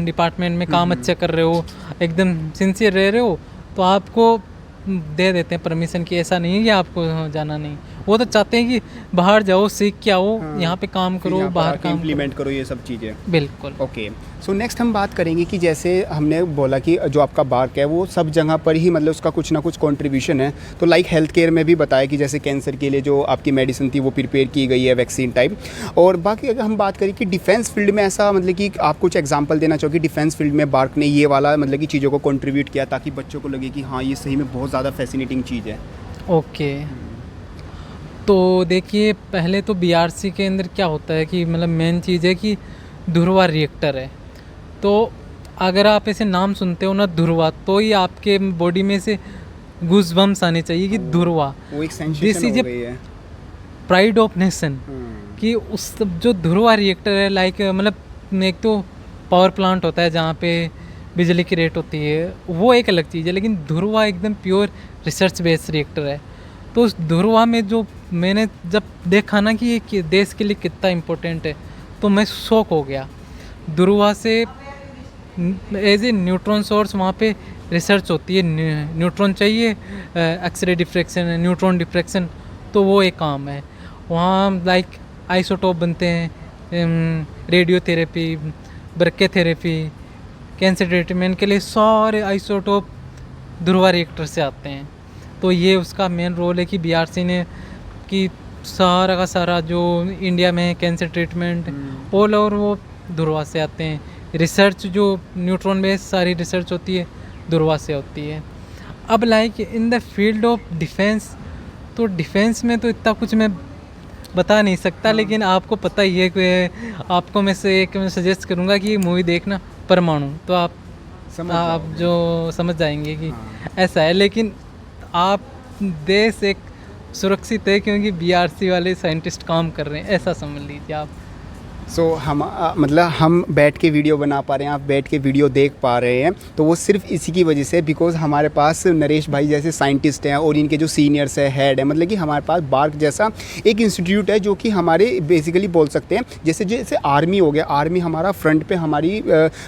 डिपार्टमेंट में काम अच्छा कर रहे हो, एकदम सिंसियर रह रहे हो, तो आपको दे देते हैं परमिशन की, ऐसा नहीं है कि आपको जाना नहीं। वो तो चाहते हैं कि बाहर जाओ, सीख के आओ, यहाँ पे काम फिर करो, यहाँ पर बाहर आके काम इम्प्लीमेंट करो ये सब चीज़ें। करो। बिल्कुल। ओके, सो नेक्स्ट हम बात करेंगे कि जैसे हमने बोला कि जो आपका बार्क है वो सब जगह पर ही मतलब उसका कुछ ना कुछ कंट्रीब्यूशन है। तो लाइक हेल्थ केयर में भी बताया कि जैसे कैंसर के लिए जो आपकी मेडिसिन थी वो प्रिपेयर की गई है, वैक्सीन टाइप। और बाकी अगर हम बात करें कि डिफेंस फील्ड में ऐसा मतलब कि आप कुछ एग्जांपल देना चाहोगे डिफेंस फील्ड में बार्क ने ये वाला मतलब कि चीज़ों को कंट्रीब्यूट किया ताकि बच्चों को लगे कि हाँ ये सही में बहुत ज़्यादा फैसिनेटिंग चीज़ है। ओके, तो देखिए पहले तो बीआरसी के अंदर क्या होता है कि मतलब मेन चीज़ है कि ध्रुवा रिएक्टर है। तो अगर आप ऐसे नाम सुनते हो ना ध्रुवा, तो ही आपके बॉडी में से गूज़बम्स आने चाहिए कि ध्रुवा, वो एक दिस सेंसेशन इज हो ए गई है। Pride of nation. कि उस जो ध्रुवा रिएक्टर है लाइक मतलब एक तो पावर प्लांट होता है जहाँ पे बिजली की रेट होती है, वो एक अलग चीज़ है, लेकिन ध्रुवा एकदम प्योर रिसर्च बेस्ड रिएक्टर है। तो उस ध्रुवा में जो मैंने जब देखा ना कि ये देश के लिए कितना इम्पोर्टेंट है, तो मैं शॉक हो गया। ध्रुवा से एज ए न्यूट्रॉन सोर्स वहाँ पे रिसर्च होती है, न्यूट्रॉन चाहिए, एक्सरे डिफ्रैक्शन, न्यूट्रॉन डिफ्रैक्शन, तो वो एक काम है वहाँ। लाइक आइसोटोप बनते हैं, रेडियोथेरेपी, ब्रैकेथेरेपी, कैंसर ट्रीटमेंट के लिए सारे आइसोटोप ध्रुवा रिएक्टर से आते हैं। तो ये उसका मेन रोल है कि बीआरसी ने कि सारा का सारा जो इंडिया में कैंसर ट्रीटमेंट ऑल ओवर वो ध्रुवा से आते हैं। रिसर्च जो न्यूट्रॉन बेस्ड सारी रिसर्च होती है ध्रुवा से होती है। अब like in the field of defence, तो डिफेंस में तो इतना कुछ मैं बता नहीं सकता, लेकिन आपको पता ही है कि आपको मैं से एक मैं सजेस्ट करूँगा कि मूवी देखना परमाणु, तो आप जो समझ जाएंगे कि ऐसा है। लेकिन आप देश एक सुरक्षित है क्योंकि बीआरसी वाले साइंटिस्ट काम कर रहे हैं, ऐसा समझ लीजिए आप। सो हम मतलब हम बैठ के वीडियो बना पा रहे हैं, आप बैठ के वीडियो देख पा रहे हैं, तो वो सिर्फ इसी की वजह से बिकॉज हमारे पास नरेश भाई जैसे साइंटिस्ट हैं और इनके जो सीनियर्स है, हेड है, मतलब कि हमारे पास बार्क जैसा एक इंस्टीट्यूट है जो कि हमारे बेसिकली बोल सकते हैं जैसे जैसे आर्मी हो गया, आर्मी हमारा फ्रंट पे हमारी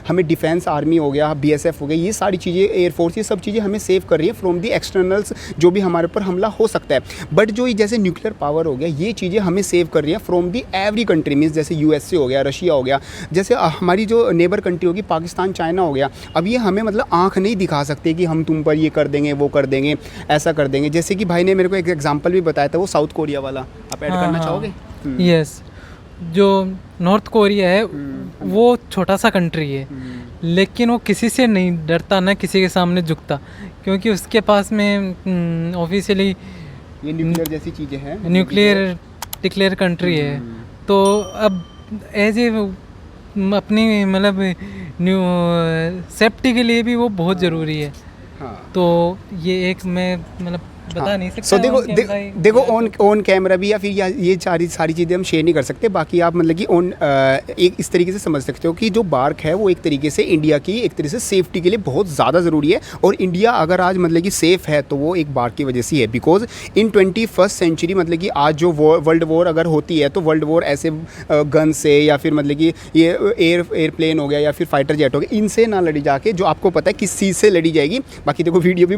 हमें डिफेंस आर्मी हो गया, बीएसएफ हो गया, ये सारी चीज़ें, एयरफोर्स, ये सब चीज़ें हमें सेव कर रही है फ्रॉम दी एक्सटर्नल्स जो भी हमारे ऊपर हमला हो सकता है। बट जो ये जैसे न्यूक्लियर पावर हो गया, ये चीज़ें हमें सेव कर रही है from the every country, means जैसे यूएसए हो गया, रशिया हो गया, जैसे हमारी जो नेबर कंट्री होगी पाकिस्तान, चाइना हो गया। अब ये हमें मतलब आंख नहीं दिखा सकते कि हम तुम पर ये कर देंगे, वो कर देंगे, ऐसा कर देंगे। जैसे कि भाई ने मेरे को एक एग्जांपल भी बताया था, वो साउथ कोरिया वाला, आप ऐड करना चाहोगे? यस, जो नॉर्थ कोरिया है वो छोटा सा कंट्री है, लेकिन वो किसी से नहीं डरता, ना किसी के सामने झुकता, क्योंकि उसके पास में ऑफिशियली ये न्यूक्लियर जैसी चीज़ें हैं, न्यूक्लियर डिक्लेयर कंट्री है। तो अब एज ए अपनी मतलब न्यू सेफ्टी के लिए भी वो बहुत ज़रूरी है। हाँ। तो ये एक मैं मतलब बता नहीं सकता। सो देखो ऑन कैमरा भी या फिर ये सारी चीज़ें हम शेयर नहीं कर सकते। बाकी आप मतलब कि एक इस तरीके से समझ सकते हो कि जो बार्क है वो एक तरीके से इंडिया की एक तरीके से सेफ्टी के लिए बहुत ज़्यादा ज़रूरी है। और इंडिया अगर आज मतलब कि सेफ़ है तो वो एक बार्क की वजह से है, बिकॉज इन 21st सेंचुरी मतलब कि आज जो वर्ल्ड वॉर अगर होती है तो वर्ल्ड वॉर ऐसे गन से या फिर मतलब कि ये एयरप्लेन हो गया या फिर फाइटर जेट हो गया, इनसे ना लड़ी जाके जो आपको पता है किस चीज़ से लड़ी जाएगी। बाकी देखो वीडियो भी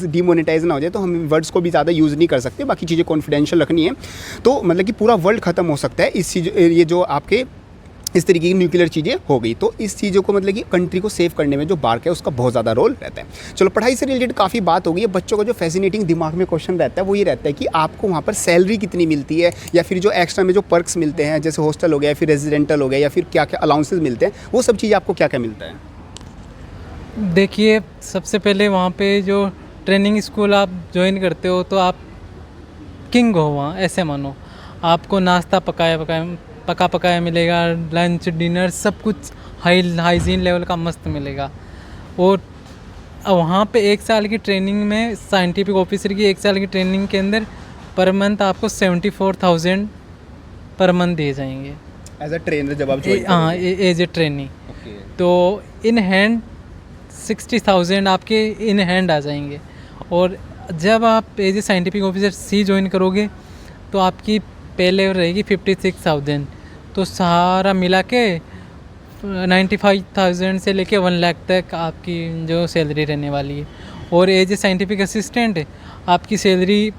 डीमोनेटाइज ना हो जाए तो हम वर्ड्स को भी ज़्यादा यूज़ नहीं कर सकते, बाकी चीज़ें कॉन्फिडेंशियल रखनी है। तो मतलब कि पूरा वर्ल्ड ख़त्म हो सकता है इस चीज़, ये जो आपके इस तरीके की न्यूक्लियर चीज़ें हो गई। तो इस चीज़ों को मतलब कि कंट्री को सेव करने में जो बार्क है उसका बहुत ज़्यादा रोल रहता है। चलो पढ़ाई से रिलेटेड काफ़ी बात हो गई है। बच्चों का जो फैसिनेटिंग दिमाग में क्वेश्चन रहता है वो ये रहता है कि आपको वहाँ पर सैलरी कितनी मिलती है, या फिर जो एक्स्ट्रा में जो पर्क्स मिलते हैं जैसे हॉस्टल हो गया, फिर रेजिडेंटल हो गया, या फिर क्या क्या अलाउंसेस मिलते हैं, वो सब चीज़ें आपको क्या क्या मिलता है? देखिए सबसे पहले वहाँ पे जो ट्रेनिंग स्कूल आप ज्वाइन करते हो तो आप किंग हो वहाँ, ऐसे मानो। आपको नाश्ता पकाया मिलेगा, लंच डिनर सब कुछ हाइजीन लेवल का मस्त मिलेगा। और वहाँ पे 1 साल की ट्रेनिंग में साइंटिफिक ऑफिसर की 1 साल की ट्रेनिंग के अंदर पर मंथ आपको 74,000 पर मंथ दिए जाएंगे एज अ ट्रेनर जब आप ज्वाइन हाँ एज ए ट्रेनी। तो इन हैंड 60,000 आपके इन हैंड आ जाएंगे। और जब आप as a scientific officer C join करोगे तो आपकी पे लेवल रहेगी 56,000। तो सारा मिला के 95,000 से लेके 1 लाख तक आपकी जो सैलरी रहने वाली है। और एज ए साइंटिफिक असिस्टेंट आपकी सैलरी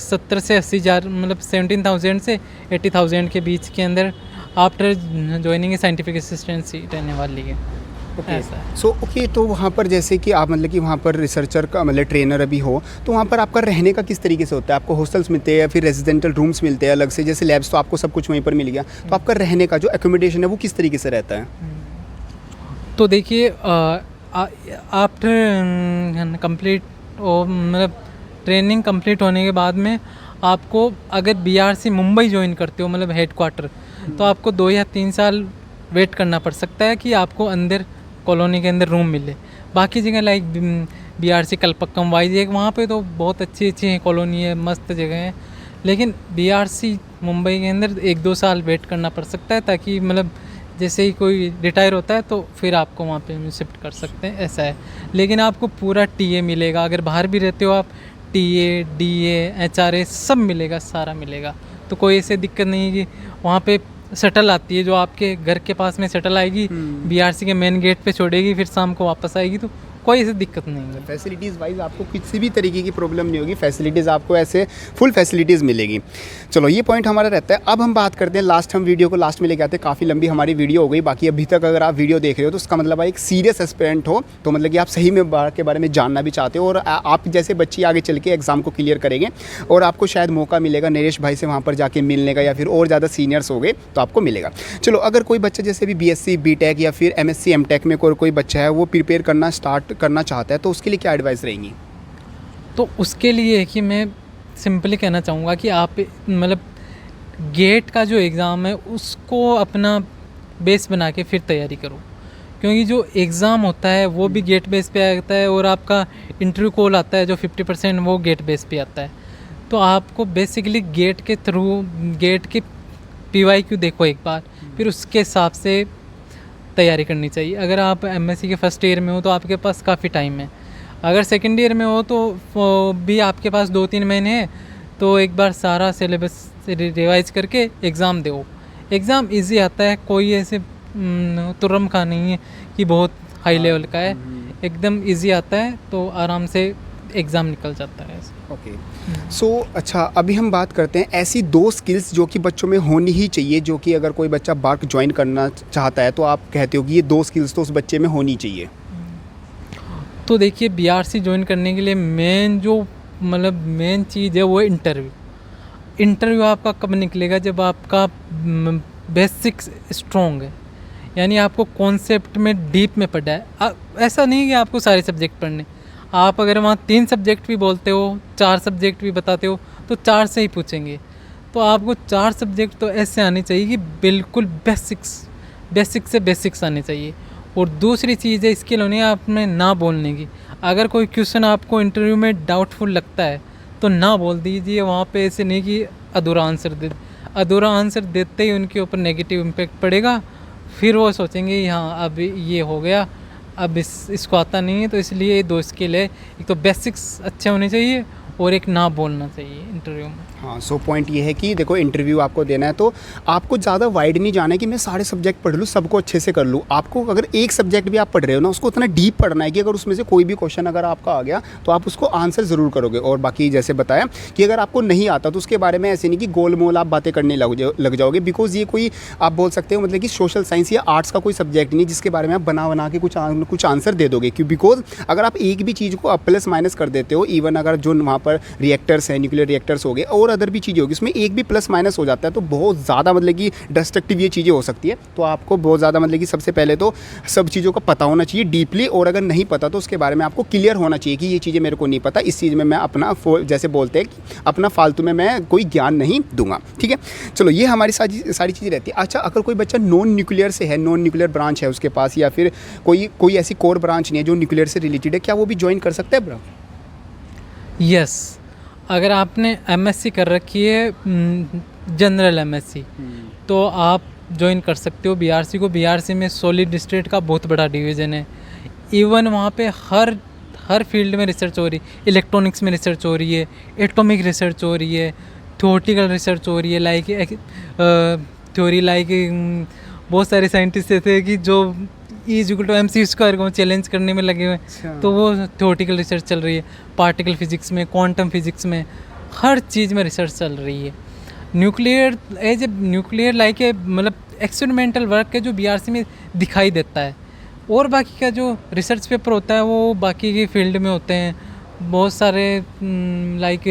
70 से 80,000 मतलब 17,000 से 80,000 के बीच के अंदर आफ्टर ज्वाइनिंग ए साइंटिफिक असिस्टेंसी रहने वाली है। ऐसा है। सो ओके, तो वहाँ पर जैसे कि आप मतलब कि वहाँ पर रिसर्चर का मतलब ट्रेनर अभी हो, तो वहाँ पर आपका रहने का किस तरीके से होता है? आपको हॉस्टल्स मिलते हैं या फिर रेजिडेंटल रूम्स मिलते हैं अलग से? जैसे लैब्स तो आपको सब कुछ वहीं पर मिल गया, तो आपका रहने का जो एकोमोडेशन है वो किस तरीके से रहता है? तो देखिए आफ्टर कंप्लीट मतलब ट्रेनिंग कंप्लीट होने के बाद में आपको अगर बीआरसी मुंबई ज्वाइन करते हो मतलब हेड क्वार्टर, तो आपको 2 या 3 साल वेट करना पड़ सकता है कि आपको अंदर कॉलोनी के अंदर रूम मिले। बाकी जगह लाइक बीआरसी कलपक्कम वाइजैक वहाँ पे तो बहुत अच्छी अच्छी कॉलोनी है, मस्त जगह है, लेकिन बीआरसी मुंबई के अंदर 1-2 साल वेट करना पड़ सकता है, ताकि मतलब जैसे ही कोई रिटायर होता है तो फिर आपको वहाँ पे शिफ्ट कर सकते हैं, ऐसा है। लेकिन आपको पूरा टीए मिलेगा, अगर बाहर भी रहते हो आप टीए, डीए, एचआरए सब मिलेगा, सारा मिलेगा। तो कोई ऐसे दिक्कत नहीं है कि वहाँ पे शटल आती है जो आपके घर के पास में शटल आएगी, बीआरसी के मेन गेट पे छोड़ेगी, फिर शाम को वापस आएगी, तो कोई ऐसी दिक्कत नहीं है। फैसिलिटीज़ वाइज आपको किसी भी तरीके की प्रॉब्लम नहीं होगी, फैसिलिटीज़ आपको ऐसे फुल फैसिलिटीज़ मिलेगी। चलो ये पॉइंट हमारा रहता है। अब हम बात करते हैं लास्ट, हम वीडियो को लास्ट में लेके आते हैं। काफ़ी लंबी हमारी वीडियो हो गई, बाकी अभी तक अगर आप वीडियो देख रहे हो तो उसका मतलब आप एक सीरियस एस्पिरेंट हो, तो मतलब कि आप सही में के बारे में जानना भी चाहते हो और आप जैसे बच्चे आगे चल के एग्ज़ाम को क्लियर करेंगे और आपको शायद मौका मिलेगा नरेश भाई से वहाँ पर जाके मिलने का, या फिर और ज़्यादा सीनियर्स हो गए तो आपको मिलेगा। चलो अगर कोई बच्चा जैसे भी बीएससी, बीटेक या फिर एमएससी, एमटेक में कोई बच्चा है वो प्रिपेयर करना स्टार्ट करना चाहता है, तो उसके लिए क्या एडवाइस रहेंगी? तो उसके लिए कि मैं सिंपली कहना चाहूँगा कि आप मतलब गेट का जो एग्ज़ाम है उसको अपना बेस बना के फिर तैयारी करो, क्योंकि जो एग्ज़ाम होता है वो भी गेट बेस पे आता है और आपका इंटरव्यू कॉल आता है जो 50% वो गेट बेस पे आता है। तो आपको बेसिकली गेट के थ्रू गेट के PYQ देखो एक बार, फिर उसके हिसाब से तैयारी करनी चाहिए। अगर आप एमएससी के फर्स्ट ईयर में हो तो आपके पास काफ़ी टाइम है, अगर सेकेंड ईयर में हो तो भी आपके पास 2-3 महीने हैं, तो एक बार सारा सिलेबस रिवाइज करके एग्ज़ाम दो। एग्ज़ाम इजी आता है, कोई ऐसे तुर्रम का नहीं है कि बहुत हाई लेवल का है, एकदम इजी आता है, तो आराम से एग्ज़ाम निकल जाता है। ओके सो अच्छा, अभी हम बात करते हैं ऐसी 2 स्किल्स जो कि बच्चों में होनी ही चाहिए, जो कि अगर कोई बच्चा बार्क ज्वाइन करना चाहता है तो आप कहते हो कि ये 2 स्किल्स तो उस बच्चे में होनी चाहिए। तो देखिए बीआरसी ज्वाइन करने के लिए मेन जो मतलब मेन चीज़ है वो है इंटरव्यू। इंटरव्यू आपका कब निकलेगा? जब आपका बेसिक्स स्ट्रॉन्ग है, यानी आपको कॉन्सेप्ट में डीप में पढ़ा है। ऐसा नहीं कि आपको सारे सब्जेक्ट पढ़ने, आप अगर वहाँ 3 सब्जेक्ट भी बोलते हो, 4 सब्जेक्ट भी बताते हो, तो 4 से ही पूछेंगे। तो आपको 4 सब्जेक्ट तो ऐसे आने चाहिए कि बिल्कुल बेसिक्स से बेसिक्स आने चाहिए। और दूसरी चीज़ है स्किल होनी है आप में ना बोलने की। अगर कोई क्वेश्चन आपको इंटरव्यू में डाउटफुल लगता है तो ना बोल दीजिए, वहाँ पे ऐसे नहीं कि अधूरा आंसर देते ही उनके ऊपर नेगेटिव इम्पैक्ट पड़ेगा, फिर वो सोचेंगे हाँ अब ये हो गया, अब इसको आता नहीं है। तो इसलिए 2 स्किल है, एक तो बेसिक्स अच्छे होने चाहिए और एक ना बोलना चाहिए इंटरव्यू में। हाँ, सो पॉइंट ये है कि देखो इंटरव्यू आपको देना है तो आपको ज़्यादा वाइड नहीं जाना है कि मैं सारे सब्जेक्ट पढ़ लूँ, सबको अच्छे से कर लूँ। आपको अगर एक सब्जेक्ट भी आप पढ़ रहे हो ना, उसको उतना डीप पढ़ना है कि अगर उसमें से कोई भी क्वेश्चन अगर आपका आ गया तो आप उसको आंसर ज़रूर करोगे। और बाकी जैसे बताया कि अगर आपको नहीं आता तो उसके बारे में ऐसे नहीं कि गोल मोल आप बातें करने लग जाओगे, बिकॉज ये कोई आप बोल सकते हो मतलब कि सोशल साइंस या आर्ट्स का कोई सब्जेक्ट नहीं जिसके बारे में आप बना के कुछ आंसर दे दोगे। क्यों? बिकॉज अगर आप एक भी चीज़ को प्लस माइनस कर देते हो, इवन अगर जो वहाँ पर रिएक्टर्स हैं, न्यूक्लियर रिएक्टर्स हो गए और अदर भी चीज़ें होगी, उसमें एक भी प्लस माइनस हो जाता है तो बहुत ज़्यादा मतलब कि डिस्ट्रक्टिव ये चीज़ें हो सकती है। तो आपको बहुत ज़्यादा मतलब कि सबसे पहले तो सब चीज़ों का पता होना चाहिए डीपली, और अगर नहीं पता तो उसके बारे में आपको क्लियर होना चाहिए कि ये चीज़ें मेरे को नहीं पता, इस चीज़ में मैं अपना जैसे बोलते हैं कि अपना फालतू में मैं कोई ज्ञान नहीं दूंगा। ठीक है, चलो ये हमारी सारी चीज़ें रहती है। अच्छा, अगर कोई बच्चा नॉन न्यूक्लियर से है, नॉन न्यूक्लियर ब्रांच है उसके पास, या फिर कोई ऐसी कोर ब्रांच नहीं है जो न्यूक्लियर से रिलेटेड है, क्या वो भी ज्वाइन कर सकता है ब्रो? यस, अगर आपने एमएससी कर रखी है जनरल एमएससी, तो आप ज्वाइन कर सकते हो बीआरसी को। बीआरसी में सॉलिड स्टेट का बहुत बड़ा डिवीज़न है, इवन वहाँ पे हर फील्ड में रिसर्च हो रही है। इलेक्ट्रॉनिक्स में रिसर्च हो रही है, एटॉमिक रिसर्च हो रही है, थ्योरेटिकल रिसर्च हो रही है, लाइक थ्योरी लाइक बहुत सारे साइंटिस्ट ऐसे हैं कि जो E=mc² को चैलेंज करने में लगे हुए हैं। तो वो थ्योरेटिकल रिसर्च चल रही है, पार्टिकल फिजिक्स में, क्वांटम फिजिक्स में, हर चीज़ में रिसर्च चल रही है। न्यूक्लियर लाइक ए मतलब एक्सपेरिमेंटल वर्क है जो बीआरसी में दिखाई देता है, और बाकी का जो रिसर्च पेपर होता है वो बाकी की फील्ड में होते हैं। बहुत सारे लाइक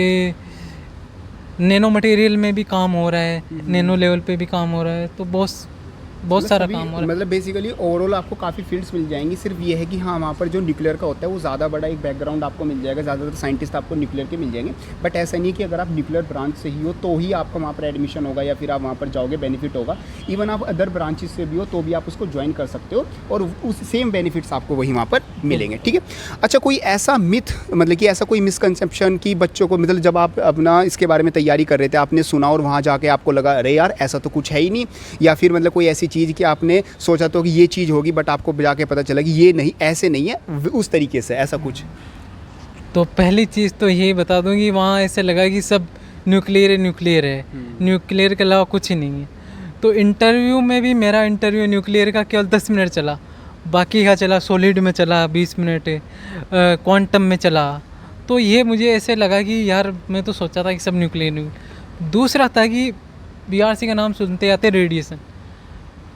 नैनो मटेरियल में भी काम हो रहा है, नैनो लेवल पे भी काम हो रहा है, तो बहुत सारा काम हो रहा है। मतलब बेसिकली ओवरऑल आपको काफ़ी फील्ड्स मिल जाएंगी। सिर्फ ये है कि हाँ, वहाँ पर जो न्यूक्लियर का होता है वो ज़्यादा बड़ा एक बैकग्राउंड आपको मिल जाएगा, ज़्यादातर साइंटिस्ट आपको न्यूक्लियर के मिल जाएंगे। बट ऐसा नहीं है कि अगर आप न्यूक्लियर ब्रांच से ही हो तो ही आपका वहाँ पर एडमिशन होगा या फिर आप वहाँ पर जाओगे बेनिफिट होगा। इवन आप अदर ब्रांचेस से भी हो तो भी आप उसको ज्वाइन कर सकते हो और उस सेम बेनिफिट्स आपको वहीं वहाँ पर मिलेंगे। ठीक है। अच्छा, कोई ऐसा मिथ, मतलब कि ऐसा कोई मिसकंसेप्शन कि बच्चों को, मतलब जब आप अपना इसके बारे में तैयारी कर रहे थे, आपने सुना और वहाँ जाके आपको लगा अरे यार ऐसा तो कुछ है ही नहीं, या फिर मतलब कोई ऐसी चीज़ कि आपने सोचा तो कि ये चीज़ होगी बट आपको जाके पता चला कि ये नहीं, ऐसे नहीं है, उस तरीके से ऐसा कुछ? तो पहली चीज़ तो यही बता दूँ कि वहाँ ऐसे लगा कि सब न्यूक्लियर है, न्यूक्लियर के अलावा कुछ ही नहीं है। तो इंटरव्यू में भी मेरा इंटरव्यू न्यूक्लियर का केवल 10 मिनट चला, बाकी का चला सॉलिड में चला 20 मिनट, क्वांटम में चला। तो ये मुझे ऐसे लगा कि यार मैं तो सोचा था कि सब न्यूक्लियर। दूसरा था कि बीआरसी का नाम सुनते आते रेडिएशन,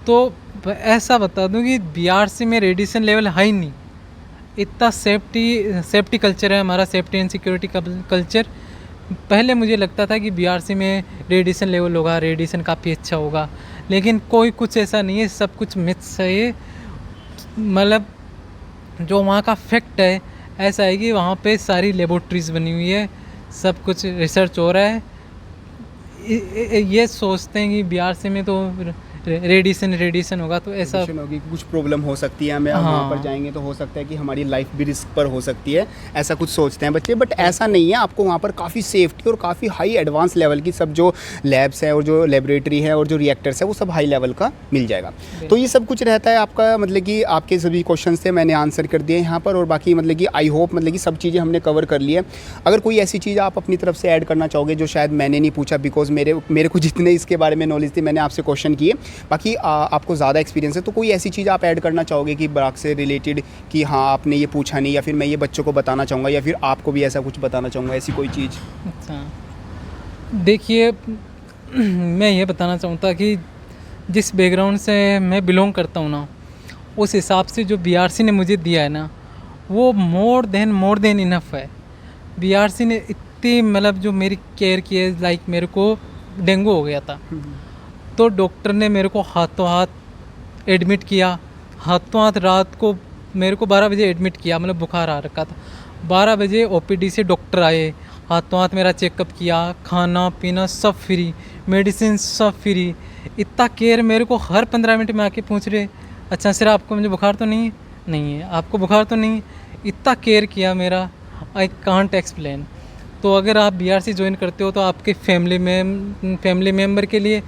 तो ऐसा बता दूं कि बीआरसी में रेडिएशन लेवल हाई नहीं, इतना सेफ्टी कल्चर है हमारा, सेफ्टी एंड सिक्योरिटी कल्चर। पहले मुझे लगता था कि बीआरसी में रेडिएशन लेवल होगा, रेडिएशन काफ़ी अच्छा होगा, लेकिन कोई कुछ ऐसा नहीं है, सब कुछ मिथ्स है ये। मतलब जो वहाँ का फैक्ट है ऐसा है कि वहाँ पे सारी लेबोरेटरीज बनी हुई है, सब कुछ रिसर्च हो रहा है। ये सोचते हैं कि बीआरसी में तो रेडिएशन होगा तो ऐसा होगी, कुछ प्रॉब्लम हो सकती है, हमें वहाँ पर जाएंगे तो हो सकता है कि हमारी लाइफ भी रिस्क पर हो सकती है, ऐसा कुछ सोचते हैं बच्चे। बट ऐसा नहीं है, आपको वहाँ पर काफ़ी सेफ्टी और काफ़ी हाई एडवांस लेवल की सब जो लैब्स है और जो लेबोरेटरी है और जो रिएक्टर्स है वो सब हाई लेवल का मिल जाएगा। तो ये सब कुछ रहता है आपका, मतलब कि आपके सभी क्वेश्चन थे मैंने आंसर कर दिए यहाँ पर, और बाकी मतलब कि आई होप मतलब कि सब चीज़ें हमने कवर कर ली है। अगर कोई ऐसी चीज़ आप अपनी तरफ से ऐड करना चाहोगे जो शायद मैंने नहीं पूछा, बिकॉज मेरे को जितने इसके बारे में नॉलेज थी मैंने आपसे क्वेश्चन किए, बाकी आपको ज़्यादा एक्सपीरियंस है, तो कोई ऐसी चीज़ आप ऐड करना चाहोगे कि ब्राक से रिलेटेड कि हाँ आपने ये पूछा नहीं, या फिर मैं ये बच्चों को बताना चाहूँगा, या फिर आपको भी ऐसा कुछ बताना चाहूँगा, ऐसी कोई चीज़? अच्छा, देखिए मैं ये बताना चाहूँगा कि जिस बैकग्राउंड से मैं बिलोंग करता हूँ ना, उस हिसाब से जो बीआरसी ने मुझे दिया है ना, वो मोर देन इनफ है। बीआरसी ने इतनी मतलब जो मेरी केयर की है, लाइक मेरे को डेंगू हो गया था, तो डॉक्टर ने मेरे को हाथों हाथ एडमिट किया, हाथों हाथ रात को मेरे को 12 बजे एडमिट किया, मतलब बुखार आ रखा था। 12 बजे ओपीडी से डॉक्टर आए, हाथों हाथ मेरा चेकअप किया, खाना पीना सब फ्री, मेडिसिन सब फ्री। इतना केयर मेरे को हर 15 मिनट में आके पूछ रहे, अच्छा सर आपको मुझे बुखार तो नहीं है? नहीं है। आपको बुखार तो नहीं है? इतना केयर किया मेरा, आई कांट एक्सप्लेन। तो अगर आप बीआरसी ज्वाइन करते हो तो आपके फैमिली मेम्बर के लिए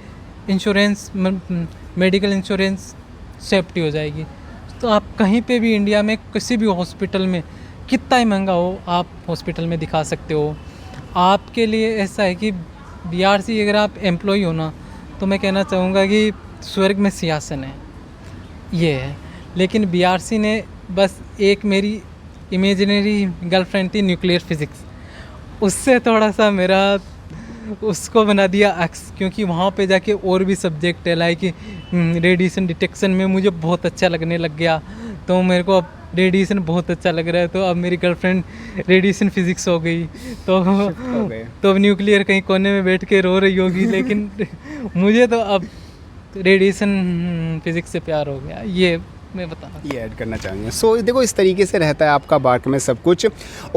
इंश्योरेंस, मेडिकल इंश्योरेंस सेफ्टी हो जाएगी। तो आप कहीं पे भी इंडिया में किसी भी हॉस्पिटल में, कितना ही महंगा हो, आप हॉस्पिटल में दिखा सकते हो। आपके लिए ऐसा है कि बीआरसी अगर आप एम्प्लॉई हो ना, तो मैं कहना चाहूँगा कि स्वर्ग में सिंहासन है, ये है। लेकिन बीआरसी ने बस एक मेरी इमेजिनरी गर्लफ्रेंड थी न्यूक्लियर फिज़िक्स, उससे थोड़ा सा मेरा उसको बना दिया एक्स, क्योंकि वहाँ पे जाके और भी सब्जेक्ट है, लाइक रेडिएशन डिटेक्शन में मुझे बहुत अच्छा लगने लग गया। तो मेरे को अब रेडिएशन बहुत अच्छा लग रहा है, तो अब मेरी गर्लफ्रेंड रेडिएशन फिज़िक्स हो गई। तो अब न्यूक्लियर कहीं कोने में बैठ के रो रही होगी, लेकिन मुझे तो अब रेडिएशन फिज़िक्स से प्यार हो गया, ये मैं बताना, ये ऐड करना चाहेंगे। सो देखो इस तरीके से रहता है आपका बार्क में सब कुछ,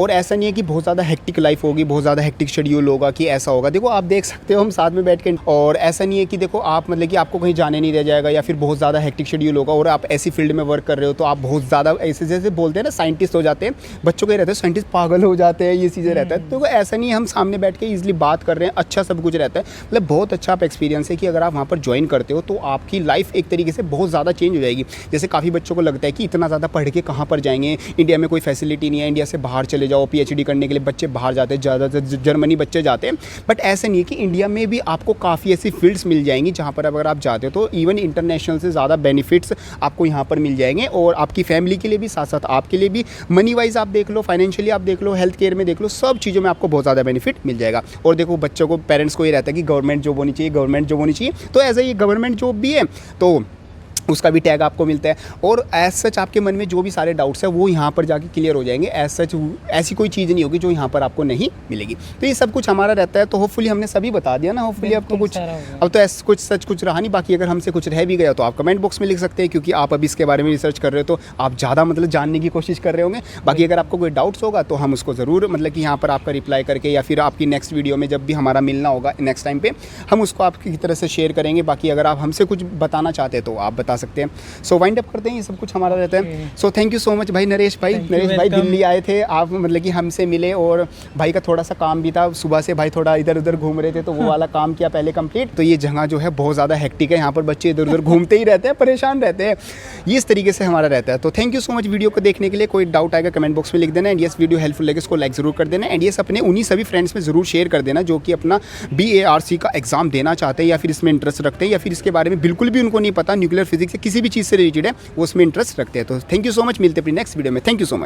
और ऐसा नहीं है कि बहुत ज़्यादा हेक्टिक लाइफ होगी, बहुत ज़्यादा हेक्टिक शेड्यूल होगा कि ऐसा होगा। देखो आप देख सकते हो हम साथ में बैठ के, और ऐसा नहीं है कि देखो आप मतलब कि आपको कहीं जाने नहीं रह जाएगा या फिर बहुत ज़्यादा हेक्टिक शेड्यूल होगा और आप ऐसी फील्ड में वर्क कर रहे हो तो आप बहुत ज़्यादा ऐसे जैसे बोलते हैं ना साइंटिस्ट हो जाते हैं, बच्चों के रहते हैं साइंटिस्ट पागल हो जाते हैं, ये चीज़ें रहता है। तो ऐसा नहीं है, हम सामने बैठ के ईजिली बात कर रहे हैं, अच्छा सब कुछ रहता है। मतलब बहुत अच्छा आप एक्सपीरियंस है कि अगर आप वहाँ पर ज्वाइन करते हो तो आपकी लाइफ एक तरीके से बहुत ज़्यादा चेंज हो जाएगी। जैसे काफ़ी काफ़ी बच्चों को लगता है कि इतना ज़्यादा पढ़ के कहाँ पर जाएंगे, इंडिया में कोई फैसिलिटी नहीं है, इंडिया से बाहर चले जाओ, पीएचडी करने के लिए बच्चे बाहर जाते हैं, ज़्यादातर जर्मनी बच्चे जाते हैं। बट ऐसा नहीं है कि इंडिया में भी आपको काफ़ी ऐसी फील्ड्स मिल जाएंगी जहाँ पर अगर आप जाते हो तो इवन इंटरनेशनल से ज़्यादा बेनिफिट्स आपको यहाँ पर मिल जाएंगे, और आपकी फैमिली के लिए भी, साथ साथ आपके लिए भी, मनी वाइज आप देख लो, फाइनेंशियली आप देख लो, हेल्थ केयर में देख लो, सब चीज़ों में आपको बहुत ज़्यादा बेनिफिट मिल जाएगा। और देखो बच्चों को, पेरेंट्स को ये रहता है कि गवर्नमेंट जॉब होनी चाहिए, गवर्नमेंट जॉब होनी चाहिए, तो एज ये गवर्नमेंट जॉब भी है तो उसका भी टैग आपको मिलता है। और एज सच आपके मन में जो भी सारे डाउट्स हैं वो यहाँ पर जाके क्लियर हो जाएंगे। एज सच ऐसी कोई चीज़ नहीं होगी जो यहाँ पर आपको नहीं मिलेगी। तो ये सब कुछ हमारा रहता है। तो होपफुली हमने सभी बता दिया ना, होपफुली अब तो कुछ, अब तो ऐसा कुछ सच कुछ रहा नहीं। बाकी अगर हमसे कुछ रह भी गया तो आप कमेंट बॉक्स में लिख सकते हैं, क्योंकि आप अभी इसके बारे में रिसर्च कर रहे हो तो आप ज़्यादा मतलब जानने की कोशिश कर रहे होंगे। बाकी अगर आपको कोई डाउट्स होगा तो हम उसको ज़रूर मतलब कि यहाँ पर आपका रिप्लाई करके, या फिर आपकी नेक्स्ट वीडियो में जब भी हमारा मिलना होगा नेक्स्ट टाइम पे, हम उसको आपकी तरह से शेयर करेंगे। बाकी अगर आप हमसे कुछ बताना चाहते हैं तो आप बता सकते हैं। सो वाइंड अप करते हैं, ये सब कुछ हमारा रहता है। So thank you so much भाई नरेश भाई। नरेश भाई दिल्ली आए थे आप, मतलब कि हमसे मिले, और भाई का थोड़ा सा काम भी था, सुबह से भाई थोड़ा इधर उधर घूम रहे थे तो वो वाला काम किया पहले कंप्लीट। तो ये जगह जो है बहुत ज़्यादा हेक्टिक है, यहाँ पर बच्चे इधर उधर घूमते ही रहते हैं, परेशान रहते हैं, ये इस तरीके से हमारा रहता है। तो thank you so much video को देखने के लिए। कोई डाउट आएगा कमेंट बॉक्स में लिख देना, एंड यस वीडियो हेल्पफुल लगे इसको लाइक ज़रूर कर देना, एंड यस अपने उन्हीं सभी फ्रेंड्स में ज़रूर शेयर कर देना जो कि अपना BARC का एग्जाम देना चाहते हैं, या फिर इसमें इंटरेस्ट रखते हैं, या फिर इसके बारे में बिल्कुल भी उनको नहीं पता, न्यूक्लियर फिजिक्स से किसी भी चीज़ से रिलेटेड है वो उसमें इंटरेस्ट रखते हैं। तो थैंक यू सो मच, मिलते हैं अपनी नेक्स्ट वीडियो में। Thank you so much.